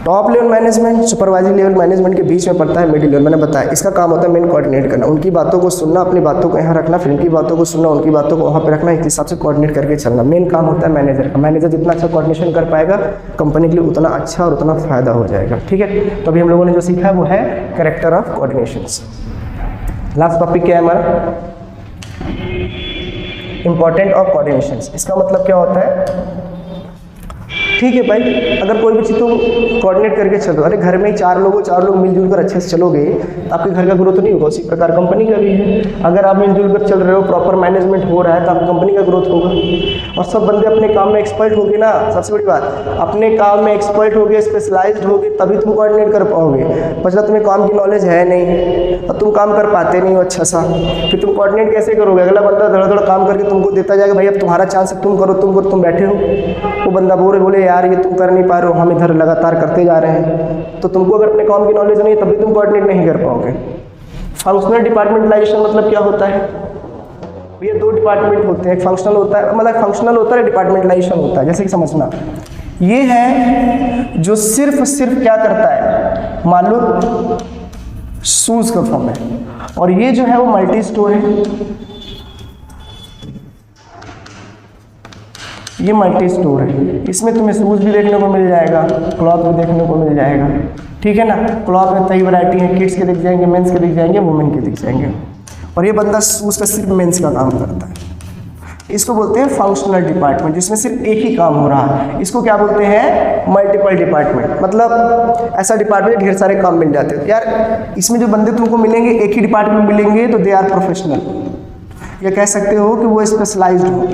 Top level management supervisory level management के बीच में पड़ता है मिडिल लेवल। मैंने बताया इसका काम होता है मेन कोऑर्डिनेट करना, उनकी बातों को सुनना, अपनी बातों को यहाँ रखना, फिर उनकी बातों को सुनना, उनकी बातों को वहाँ पे रखना, इस हिसाब से कोऑर्डिनेट करके चलना। मेन काम होता है मैनेजर का। मैनेजर जितना अच्छा कोऑर्डिनेशन कर पाएगा कंपनी के लिए उतना अच्छा और उतना फायदा हो जाएगा। ठीक है, तो अभी हम लोगों ने जो सीखा है वो है character of coordinations. Last topic क्या है हमारा? Important of coordinations. इसका मतलब क्या होता है? ठीक है भाई, अगर कोई भी चीज़ तुम कोऑर्डिनेट करके चलो, अरे घर में ही चार लोग मिलजुल कर अच्छे से चलोगे तो आपके घर का ग्रोथ नहीं होगा। उसी प्रकार कंपनी का भी है, अगर आप मिलजुल कर चल रहे हो, प्रॉपर मैनेजमेंट हो रहा है तो आपकी कंपनी का ग्रोथ होगा। और सब बंदे अपने काम में एक्सपर्ट होगे ना, सबसे बड़ी बात, अपने काम में एक्सपर्ट होगे, स्पेशलाइज्ड होगे, तभी तुम कोऑर्डिनेट कर पाओगे। बचला तुम्हें काम की नॉलेज है नहीं और तुम काम कर पाते नहीं हो अच्छा सा, फिर तुम कोऑर्डिनेट कैसे करोगे? अगला बंदा धड़ काम करके तुमको देता जाएगा, भाई अब तुम्हारा चांस है, तुम करो, तुम बैठे हो। वो बंदा बोले यार ये तुम कर नहीं पा रहे हो, हम इधर लगातार करते जा रहे हैं। तो तुमको अगर अपने काम की नॉलेज नहीं है तभी तुम कोऑर्डिनेट नहीं कर पाओगे। फंक्शनल डिपार्टमेंटलाइजेशन मतलब क्या होता है? ये दो डिपार्टमेंट होते हैं, एक फंक्शनल होता है, मतलब फंक्शनल होता है, डिपार्टमेंटलाइजेशन होता है। जैसे कि समझना, ये है जो सिर्फ क्या करता है, मान लो शूज का फॉर्म है, और ये जो है वो मल्टी स्टोर है, ये मल्टी स्टोर है। इसमें तुम्हें शूज भी देखने को मिल जाएगा, क्लॉथ भी देखने को मिल जाएगा। ठीक है ना, क्लॉथ में कई वैरायटी है, किड्स के दिख जाएंगे, मेंस के दिख जाएंगे, वुमेन के दिख जाएंगे। और ये बंदा शूज का सिर्फ मेंस का काम करता है। इसको बोलते हैं फंक्शनल डिपार्टमेंट, जिसमें सिर्फ एक ही काम हो रहा है। इसको क्या बोलते हैं? Multiple department. मतलब ऐसा डिपार्टमेंट ढेर सारे काम मिल जाते हैं। यार इसमें जो बंदे तुमको मिलेंगे एक ही डिपार्टमेंट मिलेंगे तो दे आर प्रोफेशनल, या कह सकते हो कि वो स्पेशलाइज्ड हो,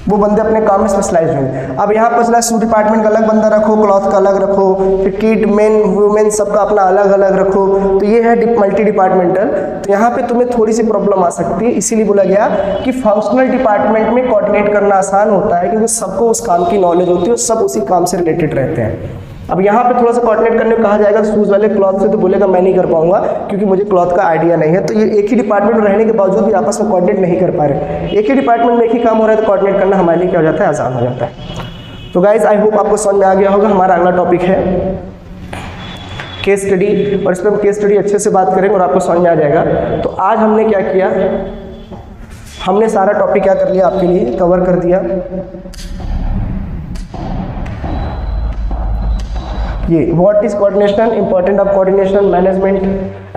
वो बंदे अपने काम में स्पेशलाइज्ड होंगे। अब यहाँ पर चला शू डिपार्टमेंट का अलग बंदा रखो, क्लॉथ का अलग रखो, फिर किड मेन वुमेन सबका अपना अलग अलग रखो, तो ये है मल्टी डिपार्टमेंटल। तो यहाँ पे तुम्हें थोड़ी सी प्रॉब्लम आ सकती है, इसीलिए बोला गया कि फंक्शनल डिपार्टमेंट में कोऑर्डिनेट करना आसान होता है, क्योंकि सबको उस काम की नॉलेज होती है और सब उसी काम से रिलेटेड रहते हैं। अब यहाँ पे थोड़ा सा कोऑर्डिनेट करने को कहा जाएगा शूज़ वाले क्लॉथ से, तो बोलेगा मैं नहीं कर पाऊंगा क्योंकि मुझे क्लॉथ का आइडिया नहीं है। तो ये एक ही डिपार्टमेंट में रहने के बावजूद भी आपस में कोऑर्डिनेट नहीं कर पा रहे। एक ही डिपार्टमेंट में एक ही काम हो रहा है तो कोऑर्डिनेट करना हमारे लिए क्या हो जाता है? आसान हो जाता है। तो गाइज आई होप आपको समझ में आ गया होगा। हमारा अगला टॉपिक है केस स्टडी, और इस पर हम केस स्टडी अच्छे से बात करेंगे और आपको समझ में आ जाएगा। तो आज हमने क्या किया, हमने सारा टॉपिक क्या कर लिया, आपके लिए कवर कर दिया। ये what is coordination, important of coordination, management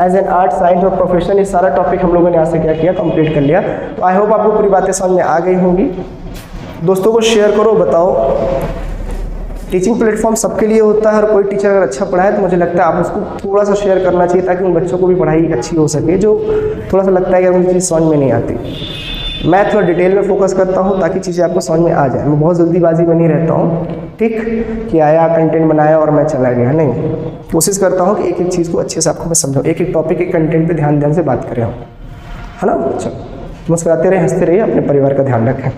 as an art, science और प्रोफेशन, ये सारा टॉपिक हम लोगों ने यहाँ से क्या किया, कंप्लीट कर लिया। तो आई होप आपको पूरी बातें समझ में आ गई होंगी। दोस्तों को शेयर करो, बताओ। टीचिंग प्लेटफॉर्म सबके लिए होता है, हर कोई टीचर अगर अच्छा पढ़ाए तो मुझे लगता है आप उसको थोड़ा सा शेयर करना चाहिए, ताकि उन बच्चों को भी पढ़ाई अच्छी हो सके जो थोड़ा सा लगता है कि मुझे चीज़ समझ में नहीं आती। मैं थोड़ा डिटेल में फोकस करता हूँ ताकि चीज़ें आपको समझ में आ जाए। मैं बहुत जल्दीबाजी में नहीं रहता हूँ, ठीक, कि आया कंटेंट बनाया और मैं चला गया, नहीं। कोशिश करता हूँ कि एक एक चीज़ को अच्छे से आपको मैं समझाऊँ, एक एक टॉपिक, एक कंटेंट पे ध्यान से बात करें, है ना। चलो, मुस्कुराते रहे, हंसते रहिए, अपने परिवार का ध्यान रखें।